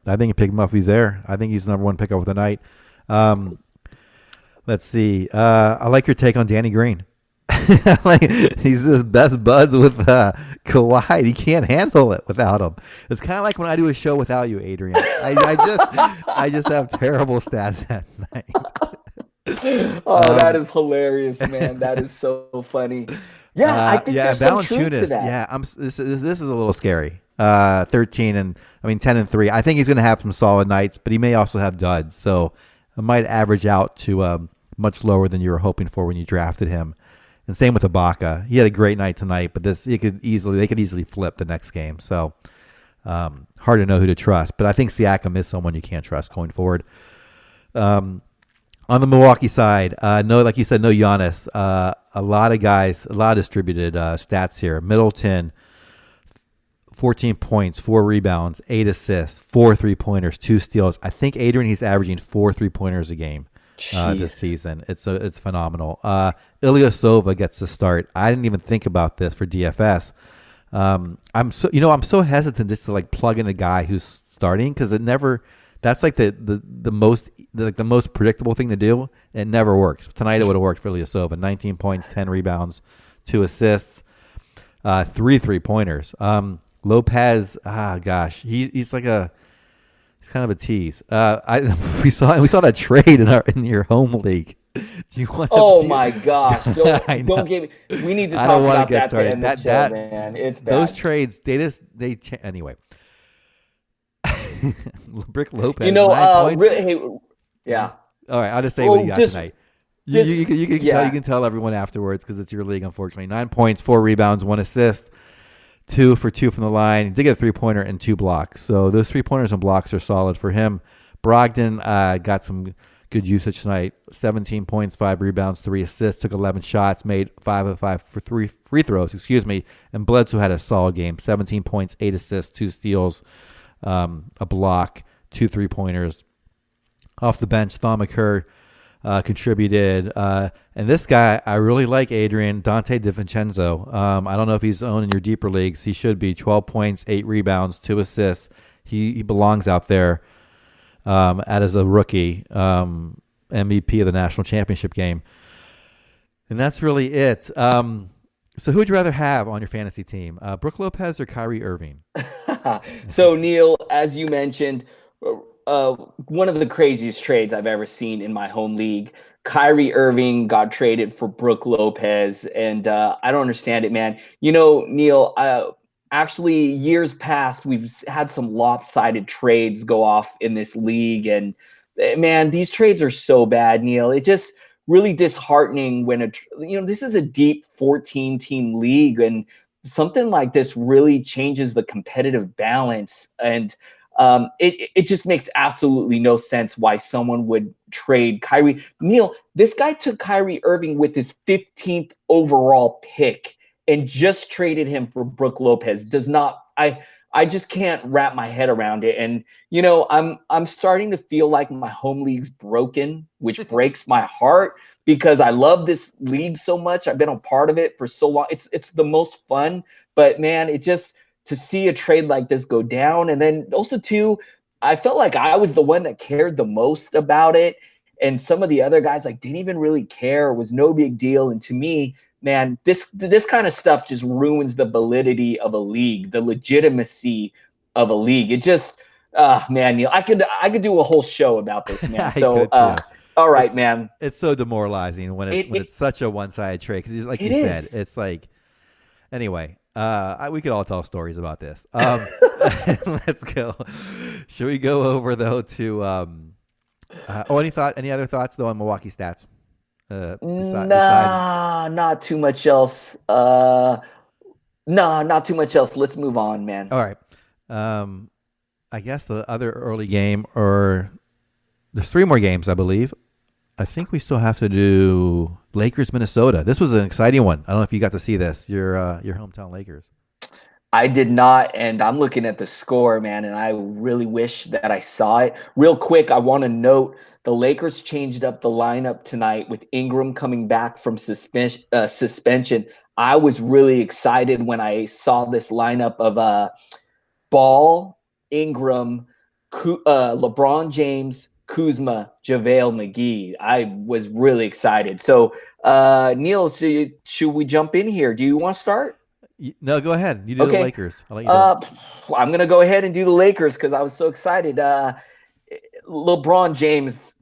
If he's there. I think he's the number 1 pickup of the night. Let's see. I like your take on Danny Green. Like he's his best buds with Kawhi. He can't handle it without him. It's kind of like when I do a show without you, Adrian. I just have terrible stats at night. That is hilarious, man. That is so funny. Yeah, I think there's some truth to that. Yeah, this is a little scary. 10 and 3. I think he's going to have some solid nights, but he may also have duds. So it might average out to much lower than you were hoping for when you drafted him. And same with Ibaka. He had a great night tonight, but they could easily flip the next game. So hard to know who to trust. But I think Siakam is someone you can't trust going forward. On the Milwaukee side, like you said, no Giannis. A lot of guys, a lot of distributed stats here. Middleton, 14 points, 4 rebounds, 8 assists, 4 3-pointers, 2 steals. I think, Adrian, he's averaging 4 3-pointers a game this season. It's phenomenal. Ilyasova gets the start. I didn't even think about this for DFS. I'm so hesitant just to like plug in a guy who's starting because that's like the most predictable thing to do. It never works. Tonight it would have worked for Ilyasova. 19 points, 10 rebounds, 2 assists, 3 3-pointers. Lopez, he's kind of a tease. We saw that trade in your home league. My gosh! Don't give me. We need to talk about that to end the show, man. It's bad. Those trades, anyway. Brick Lopez. Yeah. All right, I'll just say what you got tonight. You can tell everyone afterwards because it's your league. Unfortunately, 9 points, 4 rebounds, 1 assist. 2 for 2 from the line. He did get a 3-pointer and 2 blocks. So those 3-pointers and blocks are solid for him. Brogdon got some good usage tonight. 17 points, 5 rebounds, 3 assists, took 11 shots, made 5 of 5 for 3 free throws, And Bledsoe had a solid game. 17 points, 8 assists, 2 steals, a block, 2 3-pointers. Off the bench, Thaumaker contributed. And this guy, I really like, Adrian, Dante DiVincenzo. I don't know if he's owned in your deeper leagues. He should be. 12 points, 8 rebounds, 2 assists. He belongs out there as a rookie, MVP of the national championship game. And that's really it. So who would you rather have on your fantasy team, Brook Lopez or Kyrie Irving? So, Neil, as you mentioned, one of the craziest trades I've ever seen in my home league. Kyrie Irving got traded for Brook Lopez, and I don't understand it, man. Neil, actually, years past, we've had some lopsided trades go off in this league, and man, these trades are so bad, Neil. It just really disheartening when this is a deep 14-team league, and something like this really changes the competitive balance, and it just makes absolutely no sense why someone would trade Kyrie. Neil, this guy took Kyrie Irving with his 15th overall pick and just traded him for Brook Lopez. I just can't wrap my head around it. And, I'm starting to feel like my home league's broken, which breaks my heart because I love this league so much. I've been a part of it for so long. It's the most fun, but man, to see a trade like this go down. And then also too, I felt like I was the one that cared the most about it. And some of the other guys didn't even really care. It was no big deal. And to me, man, this kind of stuff just ruins the validity of a league, the legitimacy of a league. It just, man, Neil, I could do a whole show about this, man. So, all right, man. It's so demoralizing when it's such a one-sided trade because, like you said, it's like. Anyway, we could all tell stories about this. Let's go. Should we go over though to? Any other thoughts though on Milwaukee stats? Not too much else. Not too much else. Let's move on, man. All right. I guess the other early game, or there's 3 more games, I believe. I think we still have to do Lakers, Minnesota. This was an exciting one. I don't know if you got to see this. Your hometown Lakers. I did not, and I'm looking at the score, man, and I really wish that I saw it. Real quick, I want to note the Lakers changed up the lineup tonight with Ingram coming back from suspension. I was really excited when I saw this lineup of Ball, Ingram, LeBron James, Kuzma, JaVale McGee. I was really excited. So, Neil, should we jump in here? Do you want to start? No, go ahead. You do the Lakers. I'll let you do I'm going to go ahead and do the Lakers because I was so excited. LeBron James,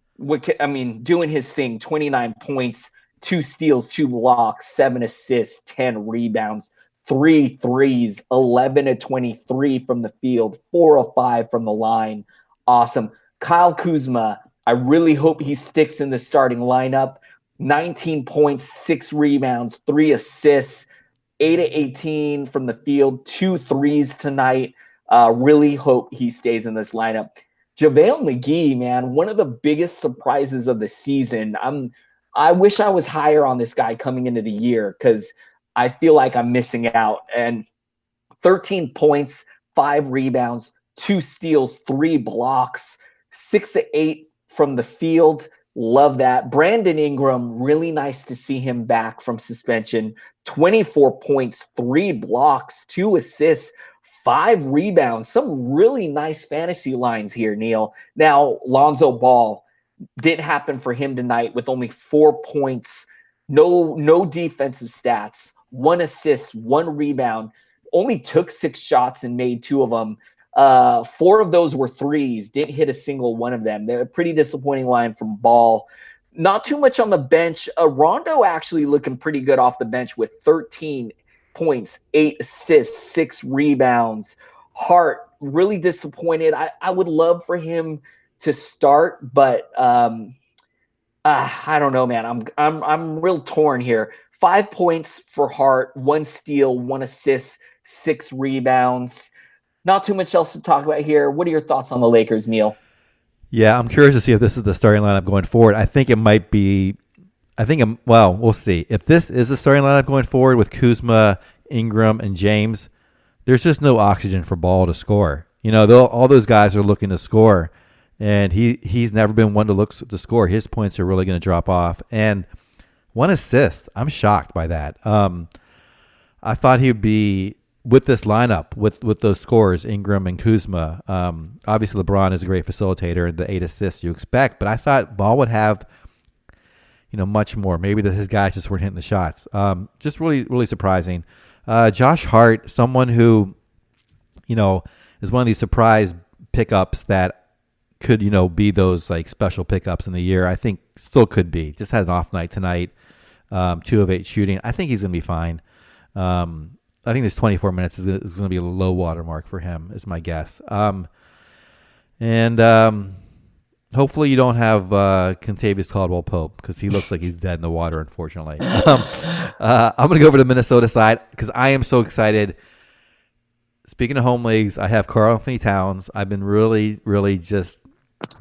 doing his thing, 29 points, 2 steals, 2 blocks, 7 assists, 10 rebounds, 3 threes, 11 of 23 from the field, 4 of 5 from the line. Awesome. Kyle Kuzma, I really hope he sticks in the starting lineup. 19 points, 6 rebounds, 3 assists, 8 of 18 from the field, 2 threes tonight. Really hope he stays in this lineup. JaVale McGee, man, one of the biggest surprises of the season. I wish I was higher on this guy coming into the year because I feel like I'm missing out. And 13 points, 5 rebounds, 2 steals, 3 blocks, 6 of 8 from the field. Love that. Brandon Ingram, really nice to see him back from suspension. 24 points, 3 blocks, 2 assists, 5 rebounds. Some really nice fantasy lines here, Neil. Now, Lonzo Ball, didn't happen for him tonight with only 4 points, no defensive stats, 1 assist, 1 rebound. Only took 6 shots and made 2 of them. 4 of those were threes. Didn't hit a single one of them. They're a pretty disappointing line from Ball. Not too much on the bench. Rondo actually looking pretty good off the bench with 13 points, 8 assists, 6 rebounds. Hart, really disappointed. I would love for him to start, but I don't know, man. I'm real torn here. 5 points for Hart, 1 steal, 1 assist, 6 rebounds. Not too much else to talk about here. What are your thoughts on the Lakers, Neil? Yeah, I'm curious to see if this is the starting lineup going forward. I think it might be. We'll see. If this is the starting lineup going forward with Kuzma, Ingram, and James, there's just no oxygen for Ball to score. All those guys are looking to score, and he's never been one to look to score. His points are really going to drop off. And 1 assist, I'm shocked by that. I thought he'd be with this lineup, with those scorers, Ingram and Kuzma. Obviously, LeBron is a great facilitator, and the 8 assists you expect. But I thought Ball would have, much more. Maybe his guys just weren't hitting the shots. Just really, really surprising. Josh Hart, someone who, is one of these surprise pickups that could, be those like special pickups in the year. I think still could be. Just had an off night tonight. 2 of 8 shooting. I think he's going to be fine. I think this 24 minutes is going to be a low water mark for him, is my guess. Hopefully you don't have Kentavious Caldwell-Pope because he looks like he's dead in the water, unfortunately. I'm going to go over to the Minnesota side because I am so excited. Speaking of home leagues, I have Karl Anthony Towns. I've been really, really just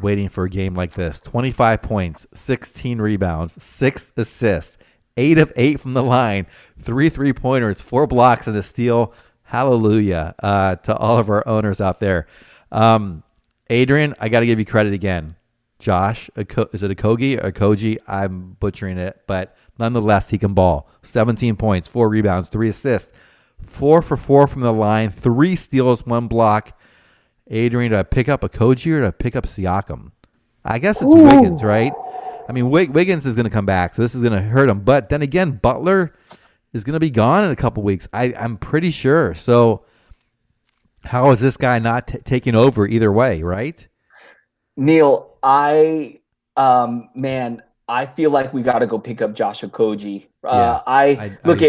waiting for a game like this. 25 points, 16 rebounds, 6 assists, 8 of 8 from the line, 3 3-pointers, 4 blocks, and a steal. Hallelujah to all of our owners out there. Adrian, I got to give you credit again. Josh, is it Okogie or Okogie? I'm butchering it, but nonetheless, he can ball. 17 points, 4 rebounds, 3 assists, 4 for 4 from the line, 3 steals, 1 block. Adrian, do I pick up Okogie or do I pick up Siakam? I guess it's Wiggins, right? I mean, Wiggins is going to come back, so this is going to hurt him. But then again, Butler is going to be gone in a couple weeks. I'm pretty sure. So how is this guy not taking over either way, right? Neil, I feel like we got to go pick up Josh Okogie. I look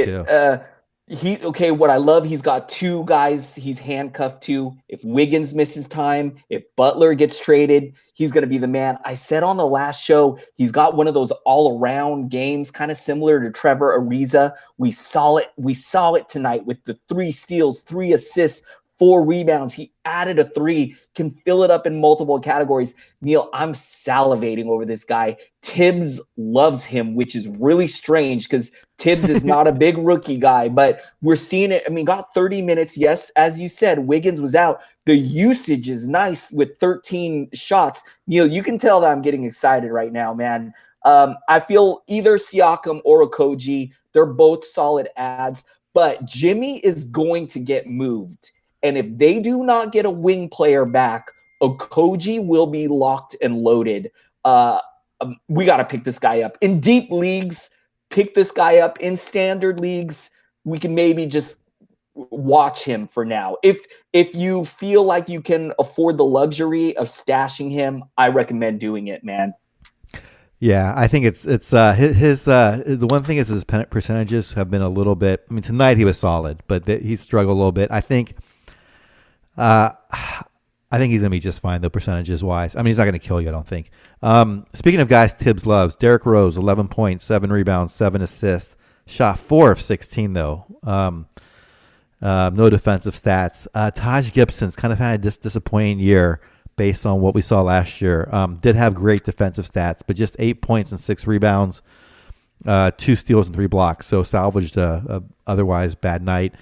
at what I love, he's got 2 guys he's handcuffed to. If Wiggins misses time, if Butler gets traded, he's going to be the man. I said on the last show, he's got one of those all-around games, kind of similar to Trevor Ariza. We saw it tonight with the 3 steals, 3 assists, 4 rebounds. He added a 3, can fill it up in multiple categories. Neil, I'm salivating over this guy. Tibbs loves him, which is really strange because Tibbs is not a big rookie guy, but we're seeing it. I mean, got 30 minutes. Yes, as you said, Wiggins was out. The usage is nice with 13 shots. Neil, you can tell that I'm getting excited right now, man. I feel either Siakam or Okogie, they're both solid ads, but Jimmy is going to get moved. And if they do not get a wing player back, Okogie will be locked and loaded. We got to pick this guy up. In deep leagues, pick this guy up. In standard leagues, we can maybe just watch him for now. If you feel like you can afford the luxury of stashing him, I recommend doing it, man. Yeah, I think it's his the one thing is his percentages have been a little bit. I mean, tonight he was solid, but he struggled a little bit. I think he's gonna be just fine though, percentages wise. I mean, he's not gonna kill you, I don't think. Speaking of guys Tibbs loves, Derrick Rose, 11 points, 7 rebounds, 7 assists, shot 4 of 16 though. No defensive stats. Taj Gibson's kind of had a disappointing year based on what we saw last year. Did have great defensive stats, but just 8 points and 6 rebounds, 2 steals and 3 blocks. So salvaged a otherwise bad night.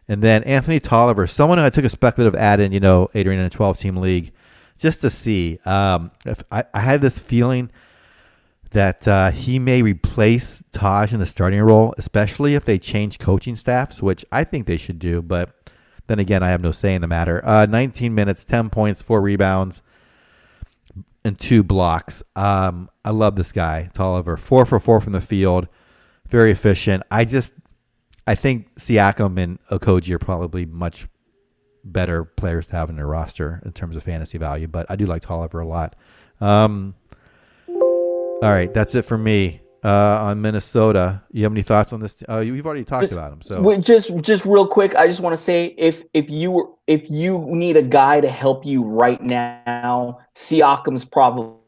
And then Anthony Tolliver, someone who I took a speculative add in, Adrian, in a 12-team league, just to see. If I had this feeling that he may replace Taj in the starting role, especially if they change coaching staffs, which I think they should do. But then again, I have no say in the matter. 19 minutes, 10 points, 4 rebounds, and 2 blocks. I love this guy, Tolliver. 4 for 4 from the field. Very efficient. I think Siakam and Okogie are probably much better players to have in their roster in terms of fantasy value, but I do like Tolliver a lot. All right, that's it for me on Minnesota. You have any thoughts on this? You've already talked about him. So just real quick, I just want to say if you need a guy to help you right now, Siakam's probably.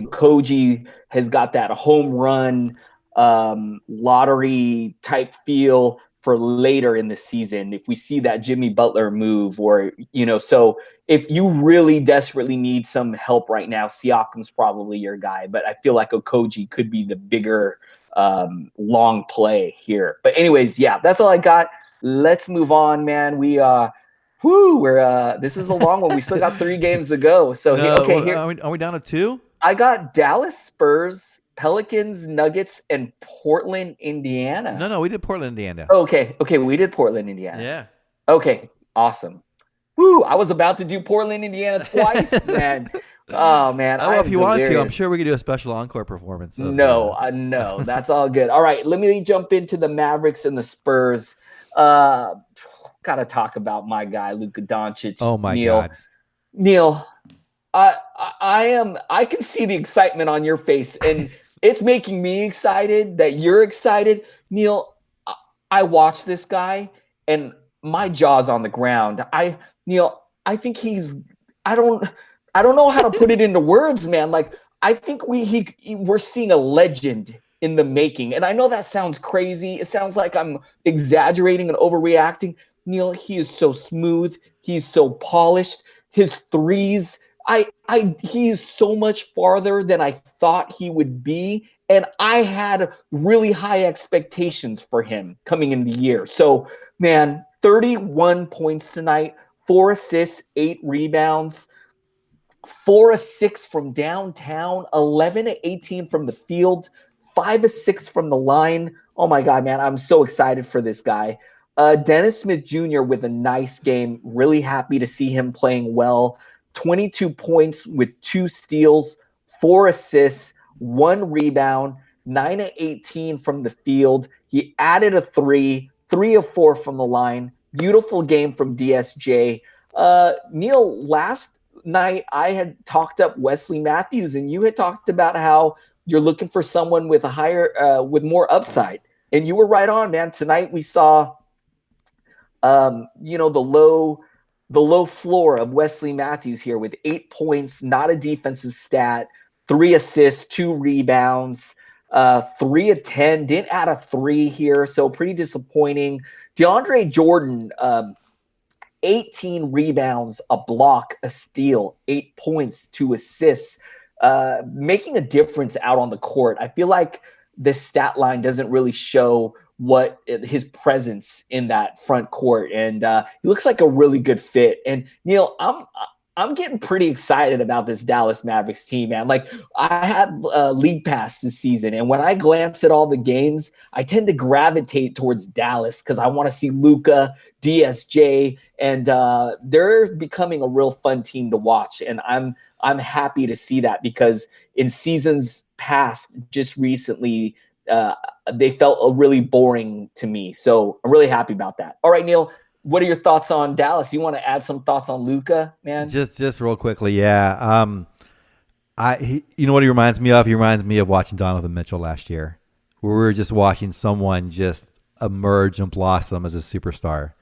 Koji has got that home run lottery type feel for later in the season. If we see that Jimmy Butler move, or so if you really desperately need some help right now, Siakam's probably your guy. But I feel like Okogie could be the bigger long play here. But anyways, yeah, that's all I got. Let's move on, man. This is a long one. We still got 3 games to go. So here are we down to 2? I got Dallas, Spurs, Pelicans, Nuggets, and Portland, Indiana. No, we did Portland, Indiana. Okay, we did Portland, Indiana. Yeah. Okay, awesome. I was about to do Portland, Indiana twice, man. Oh, man. Well, if you want to, I'm sure we could do a special encore performance. No, that's all good. All right, let me jump into the Mavericks and the Spurs. Got to talk about my guy, Luka Doncic. Oh, my God. Neil, I can see the excitement on your face, and it's making me excited that you're excited. Neil, I watched this guy, and my jaw's on the ground. I think I don't know how to put it into words, man. Like, I think we're seeing a legend in the making. And I know that sounds crazy. It sounds like I'm exaggerating and overreacting. Neil, he is so smooth. He's so polished. His threes, he is so much farther than I thought he would be. And I had really high expectations for him coming in the year. So, man, 31 points tonight, 4 assists, 8 rebounds, 4 of 6 from downtown, 11 of 18 from the field, 5 of 6 from the line. Oh, my God, man, I'm so excited for this guy. Dennis Smith Jr. with a nice game. Really happy to see him playing well. 22 points with 2 steals, 4 assists, 1 rebound, 9 of 18 from the field. He added a 3 of 4 from the line. Beautiful game from DSJ. Neil, last night I had talked up Wesley Matthews, and you had talked about how you're looking for someone with a higher, with more upside. And you were right on, man. Tonight we saw, the low floor of Wesley Matthews here with 8 points, not a defensive stat, 3 assists, 2 rebounds, 3 of 10, didn't add a 3 here, so pretty disappointing. DeAndre Jordan, 18 rebounds, a block, a steal, 8 points, 2 assists, making a difference out on the court. I feel like this stat line doesn't really show what his presence in that front court, and he looks like a really good fit. And Neil, I'm getting pretty excited about this Dallas Mavericks team, man. Like, I had League Pass this season, and when I glance at all the games, I tend to gravitate towards Dallas because I want to see Luka, DSJ, and they're becoming a real fun team to watch. And I'm happy to see that because in seasons past, just recently, they felt really boring to me. So I'm really happy about that. All right, Neil. What are your thoughts on Dallas? You want to add some thoughts on Luka, man? Just real quickly, yeah. You know what he reminds me of? He reminds me of watching Donovan Mitchell last year, where we were just watching someone just emerge and blossom as a superstar.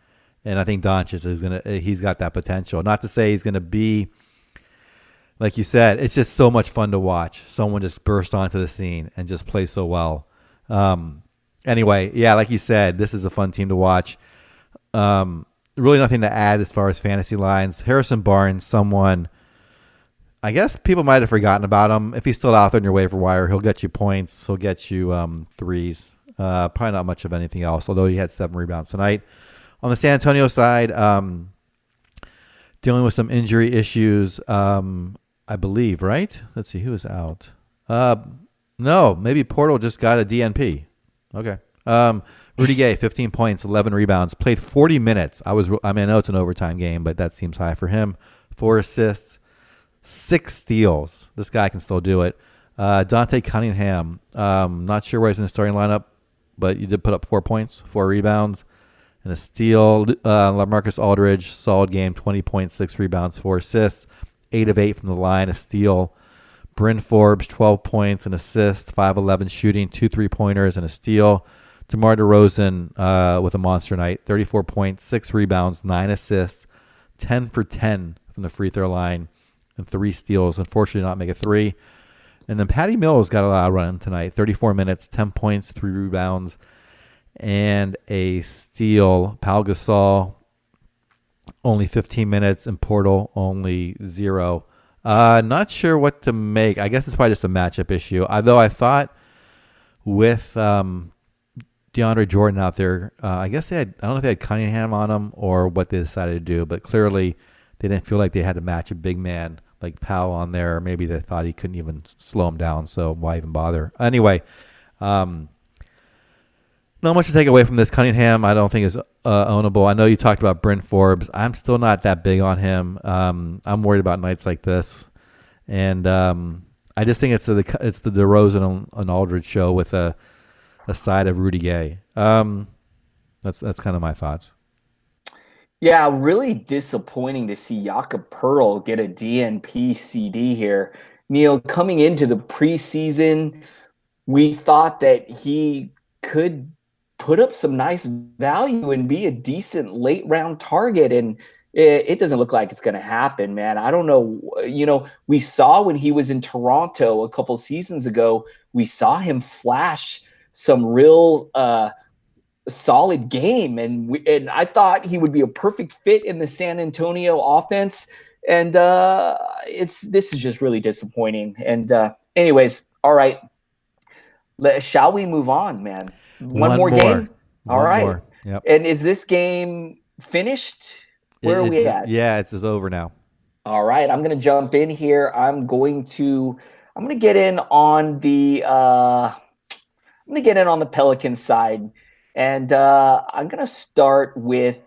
And I think Doncic he's got that potential. Not to say he's gonna be, like you said, it's just so much fun to watch someone just burst onto the scene and just play so well. Anyway, yeah, like you said, this is a fun team to watch. Really nothing to add as far as fantasy lines. Harrison Barnes, someone I guess people might have forgotten about him. If he's still out there on your waiver wire, he'll get you points. He'll get you threes. Probably not much of anything else, although he had 7 rebounds tonight. On the San Antonio side, dealing with some injury issues, I believe, right? Let's see, who is out? No, maybe Portal just got a DNP. Okay. Rudy Gay, 15 points, 11 rebounds, played 40 minutes. I know it's an overtime game, but that seems high for him. 4 assists, 6 steals. This guy can still do it. Dante Cunningham, not sure where he's in the starting lineup, but you did put up 4 points, 4 rebounds, and a steal. LaMarcus Aldridge, solid game, 20 points, 6 rebounds, 4 assists, 8 of 8 from the line, a steal. Bryn Forbes, 12 points, an assist, 5-11 shooting, 2 3-pointers, and a steal. DeMar DeRozan with a monster night, 34 points, 6 rebounds, 9 assists, 10 for 10 from the free throw line, and 3 steals. Unfortunately, not make a 3. And then Patty Mills got a lot of running tonight, 34 minutes, 10 points, 3 rebounds, and a steal. Pau Gasol, only 15 minutes, and Portal, only 0. Not sure what to make. I guess it's probably just a matchup issue. Although I thought with DeAndre Jordan out there, I guess I don't know if they had Cunningham on him or what they decided to do, but clearly they didn't feel like they had to match a big man like Powell on there. Or maybe they thought he couldn't even slow him down, so why even bother? Anyway, not much to take away from this. Cunningham, I don't think is ownable. I know you talked about Bryn Forbes. I'm still not that big on him. I'm worried about nights like this, and I just think it's the DeRozan and Aldridge show with a side of Rudy Gay. That's kind of my thoughts. Yeah, really disappointing to see Jakob Pearl get a DNP CD here. Neil, coming into the preseason, we thought that he could put up some nice value and be a decent late round target, and it doesn't look like it's going to happen, man. I don't know. We saw when he was in Toronto a couple seasons ago, we saw him flash some real solid game, and I thought he would be a perfect fit in the San Antonio offense, and this is just really disappointing. And anyways, all right, shall we move on, man? One more game. All right. Yep. And is this game finished? Where are we at? Yeah, it's over now. All right, I'm going to jump in here. I'm going to get in on the Pelicans side, and I'm going to start with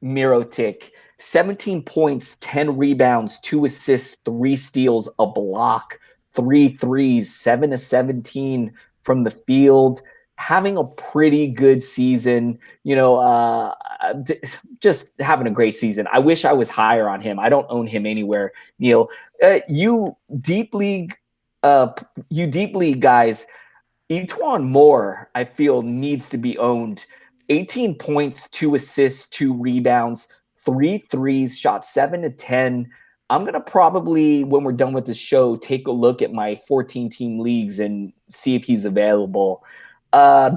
Mirotic. 17 points, 10 rebounds, 2 assists, 3 steals, a block, 3 threes, 7 of 17 from the field. Having a pretty good season, just having a great season. I wish I was higher on him. I don't own him anywhere, Neil. You deep league guys, Etuan Moore, I feel, needs to be owned. 18 points, 2 assists, 2 rebounds, 3 threes, shot 7 of 10. I'm going to probably, when we're done with the show, take a look at my 14-team leagues and see if he's available.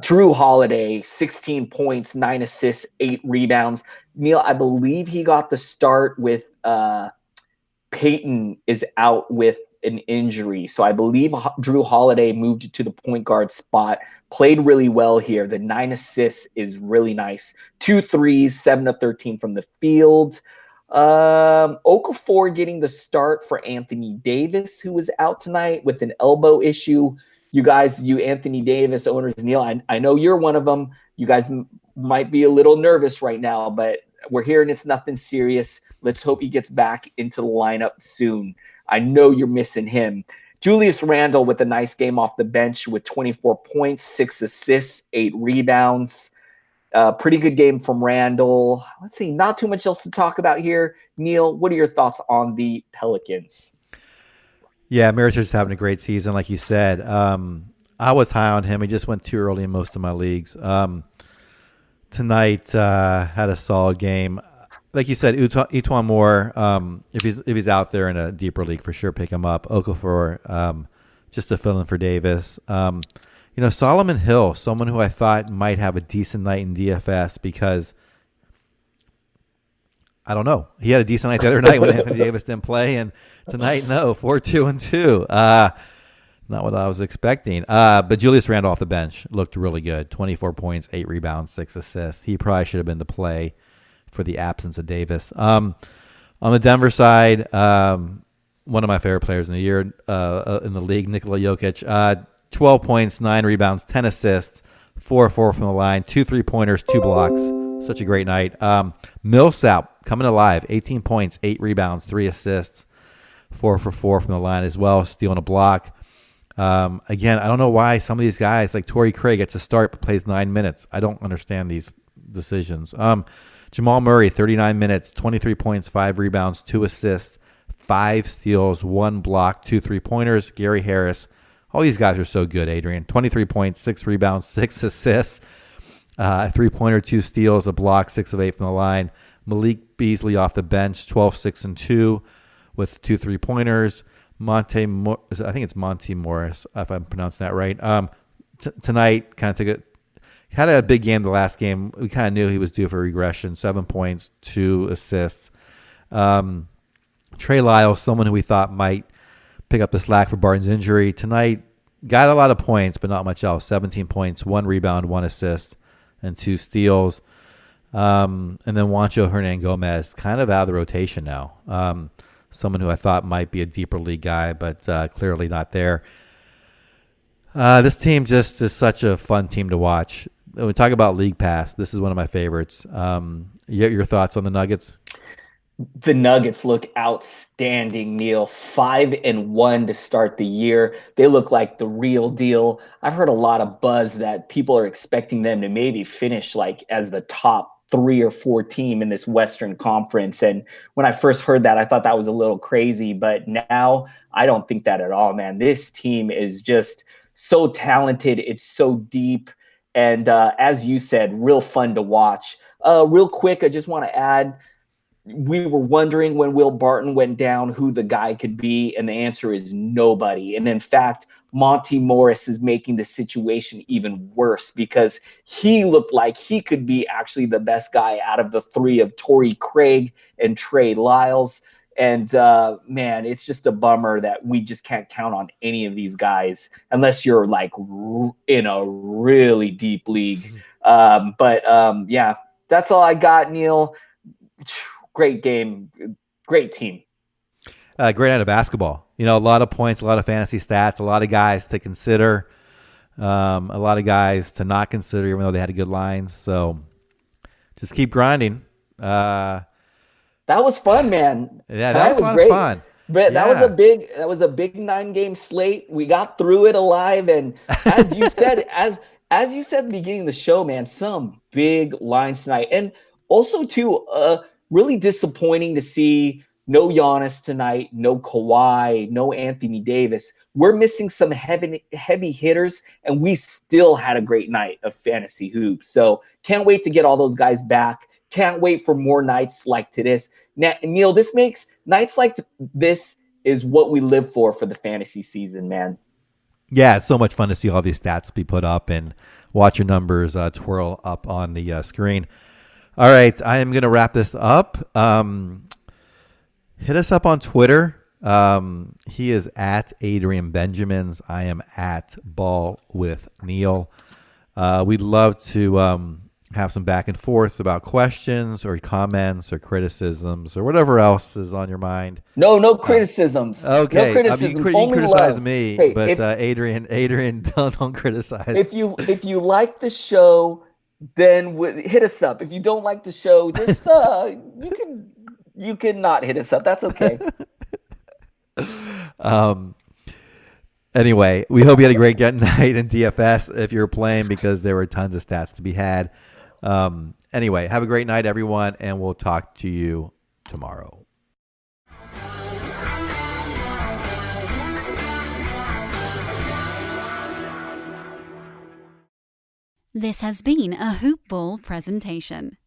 Drew Holiday, 16 points, 9 assists, 8 rebounds. Neil, I believe he got the start with Peyton is out with an injury. So I believe Drew Holiday moved to the point guard spot, played really well here. The 9 assists is really nice. 2 threes, 7 of 13 from the field. Okafor getting the start for Anthony Davis, who was out tonight with an elbow issue. You guys, you Anthony Davis owners, Neil, I know you're one of them. You guys might be a little nervous right now, but we're hearing it's nothing serious. Let's hope he gets back into the lineup soon. I know you're missing him. Julius Randle with a nice game off the bench with 24 points, 6 assists, 8 rebounds. Pretty good game from Randle. Let's see, not too much else to talk about here. Neil, what are your thoughts on the Pelicans? Yeah, Mirotic's having a great season, like you said. I was high on him. He just went too early in most of my leagues. Tonight had a solid game. Like you said, Etuan Moore, if he's out there in a deeper league, for sure pick him up. Okafor, just to fill in for Davis. Solomon Hill, someone who I thought might have a decent night in DFS because, I don't know, he had a decent night the other night when Anthony Davis didn't play, and tonight, no, 4-2-2. Not what I was expecting. But Julius Randle off the bench looked really good. 24 points, 8 rebounds, 6 assists. He probably should have been the play for the absence of Davis. On the Denver side, one of my favorite players in the year in the league, Nikola Jokic, 12 points, 9 rebounds, 10 assists, 4-4 from the line, 2 3-pointers, 2 blocks. Such a great night. Millsap coming alive, 18 points, 8 rebounds, 3 assists, 4-for-4 from the line as well, stealing a block. Again, I don't know why some of these guys, like Torrey Craig, gets a start but plays 9 minutes. I don't understand these decisions. Jamal Murray, 39 minutes, 23 points, 5 rebounds, 2 assists, 5 steals, 1 block, 2 3-pointers. Gary Harris. All these guys are so good, Adrian. 23 points, 6 rebounds, 6 assists, a 3-pointer, 2 steals, a block, 6 of 8 from the line. Malik Beasley off the bench, 12, 6, and 2 with 2 3-pointers. I think it's Monty Morris, if I'm pronouncing that right. Tonight, kind of had a big game the last game. We kind of knew he was due for regression. 7 points, 2 assists. Trey Lyles, someone who we thought might pick up the slack for Barton's injury. Tonight, got a lot of points, but not much else. 17 points, 1 rebound, 1 assist, and 2 steals. And then Juancho Hernan-Gomez, kind of out of the rotation now. Someone who I thought might be a deeper league guy, but clearly not there. This team just is such a fun team to watch. When we talk about League Pass, this is one of my favorites. Your thoughts on the Nuggets? The Nuggets look outstanding, Neil. 5-1 to start the year. They look like the real deal. I've heard a lot of buzz that people are expecting them to maybe finish like as the top 3 or 4 team in this Western Conference. And when I first heard that, I thought that was a little crazy. But now I don't think that at all, man. This team is just so talented. It's so deep. And as you said, real fun to watch. Real quick, I just want to add, we were wondering when Will Barton went down who the guy could be, and the answer is nobody. And in fact, Monty Morris is making the situation even worse because he looked like he could be actually the best guy out of the 3 of Torrey Craig and Trey Lyles. And man, it's just a bummer that we just can't count on any of these guys unless you're like in a really deep league. Yeah, that's all I got, Neil. Great game, great team. Great night of basketball. A lot of points, a lot of fantasy stats, a lot of guys to consider, a lot of guys to not consider, even though they had good lines. So just keep grinding. That was fun, man. Yeah, that was a lot of fun. But that was a big 9-game slate. We got through it alive, and as you said, as you said at the beginning of the show, man, some big lines tonight, and also too, really disappointing to see no Giannis tonight, no Kawhi, no Anthony Davis. We're missing some heavy hitters, and we still had a great night of fantasy hoops. So can't wait to get all those guys back. Can't wait for more nights like this. Now, Neil, this makes nights like this is what we live for the fantasy season, man. Yeah, it's so much fun to see all these stats be put up and watch your numbers twirl up on the screen. All right, I am going to wrap this up. Hit us up on Twitter. He is at Adrian Benjamins. I am at Ball with Neil. We'd love to have some back and forth about questions or comments or criticisms or whatever else is on your mind. No criticisms. Okay. No criticism. You can Only criticize love. me, Hey, but if, Adrian, don't criticize. if you like the show, then hit us up. If you don't like the show, just you can not hit us up. That's okay. Anyway, we hope you had a great night in DFS if you're playing, because there were tons of stats to be had. Anyway, have a great night, everyone, and we'll talk to you tomorrow. This has been a Hoop Ball presentation.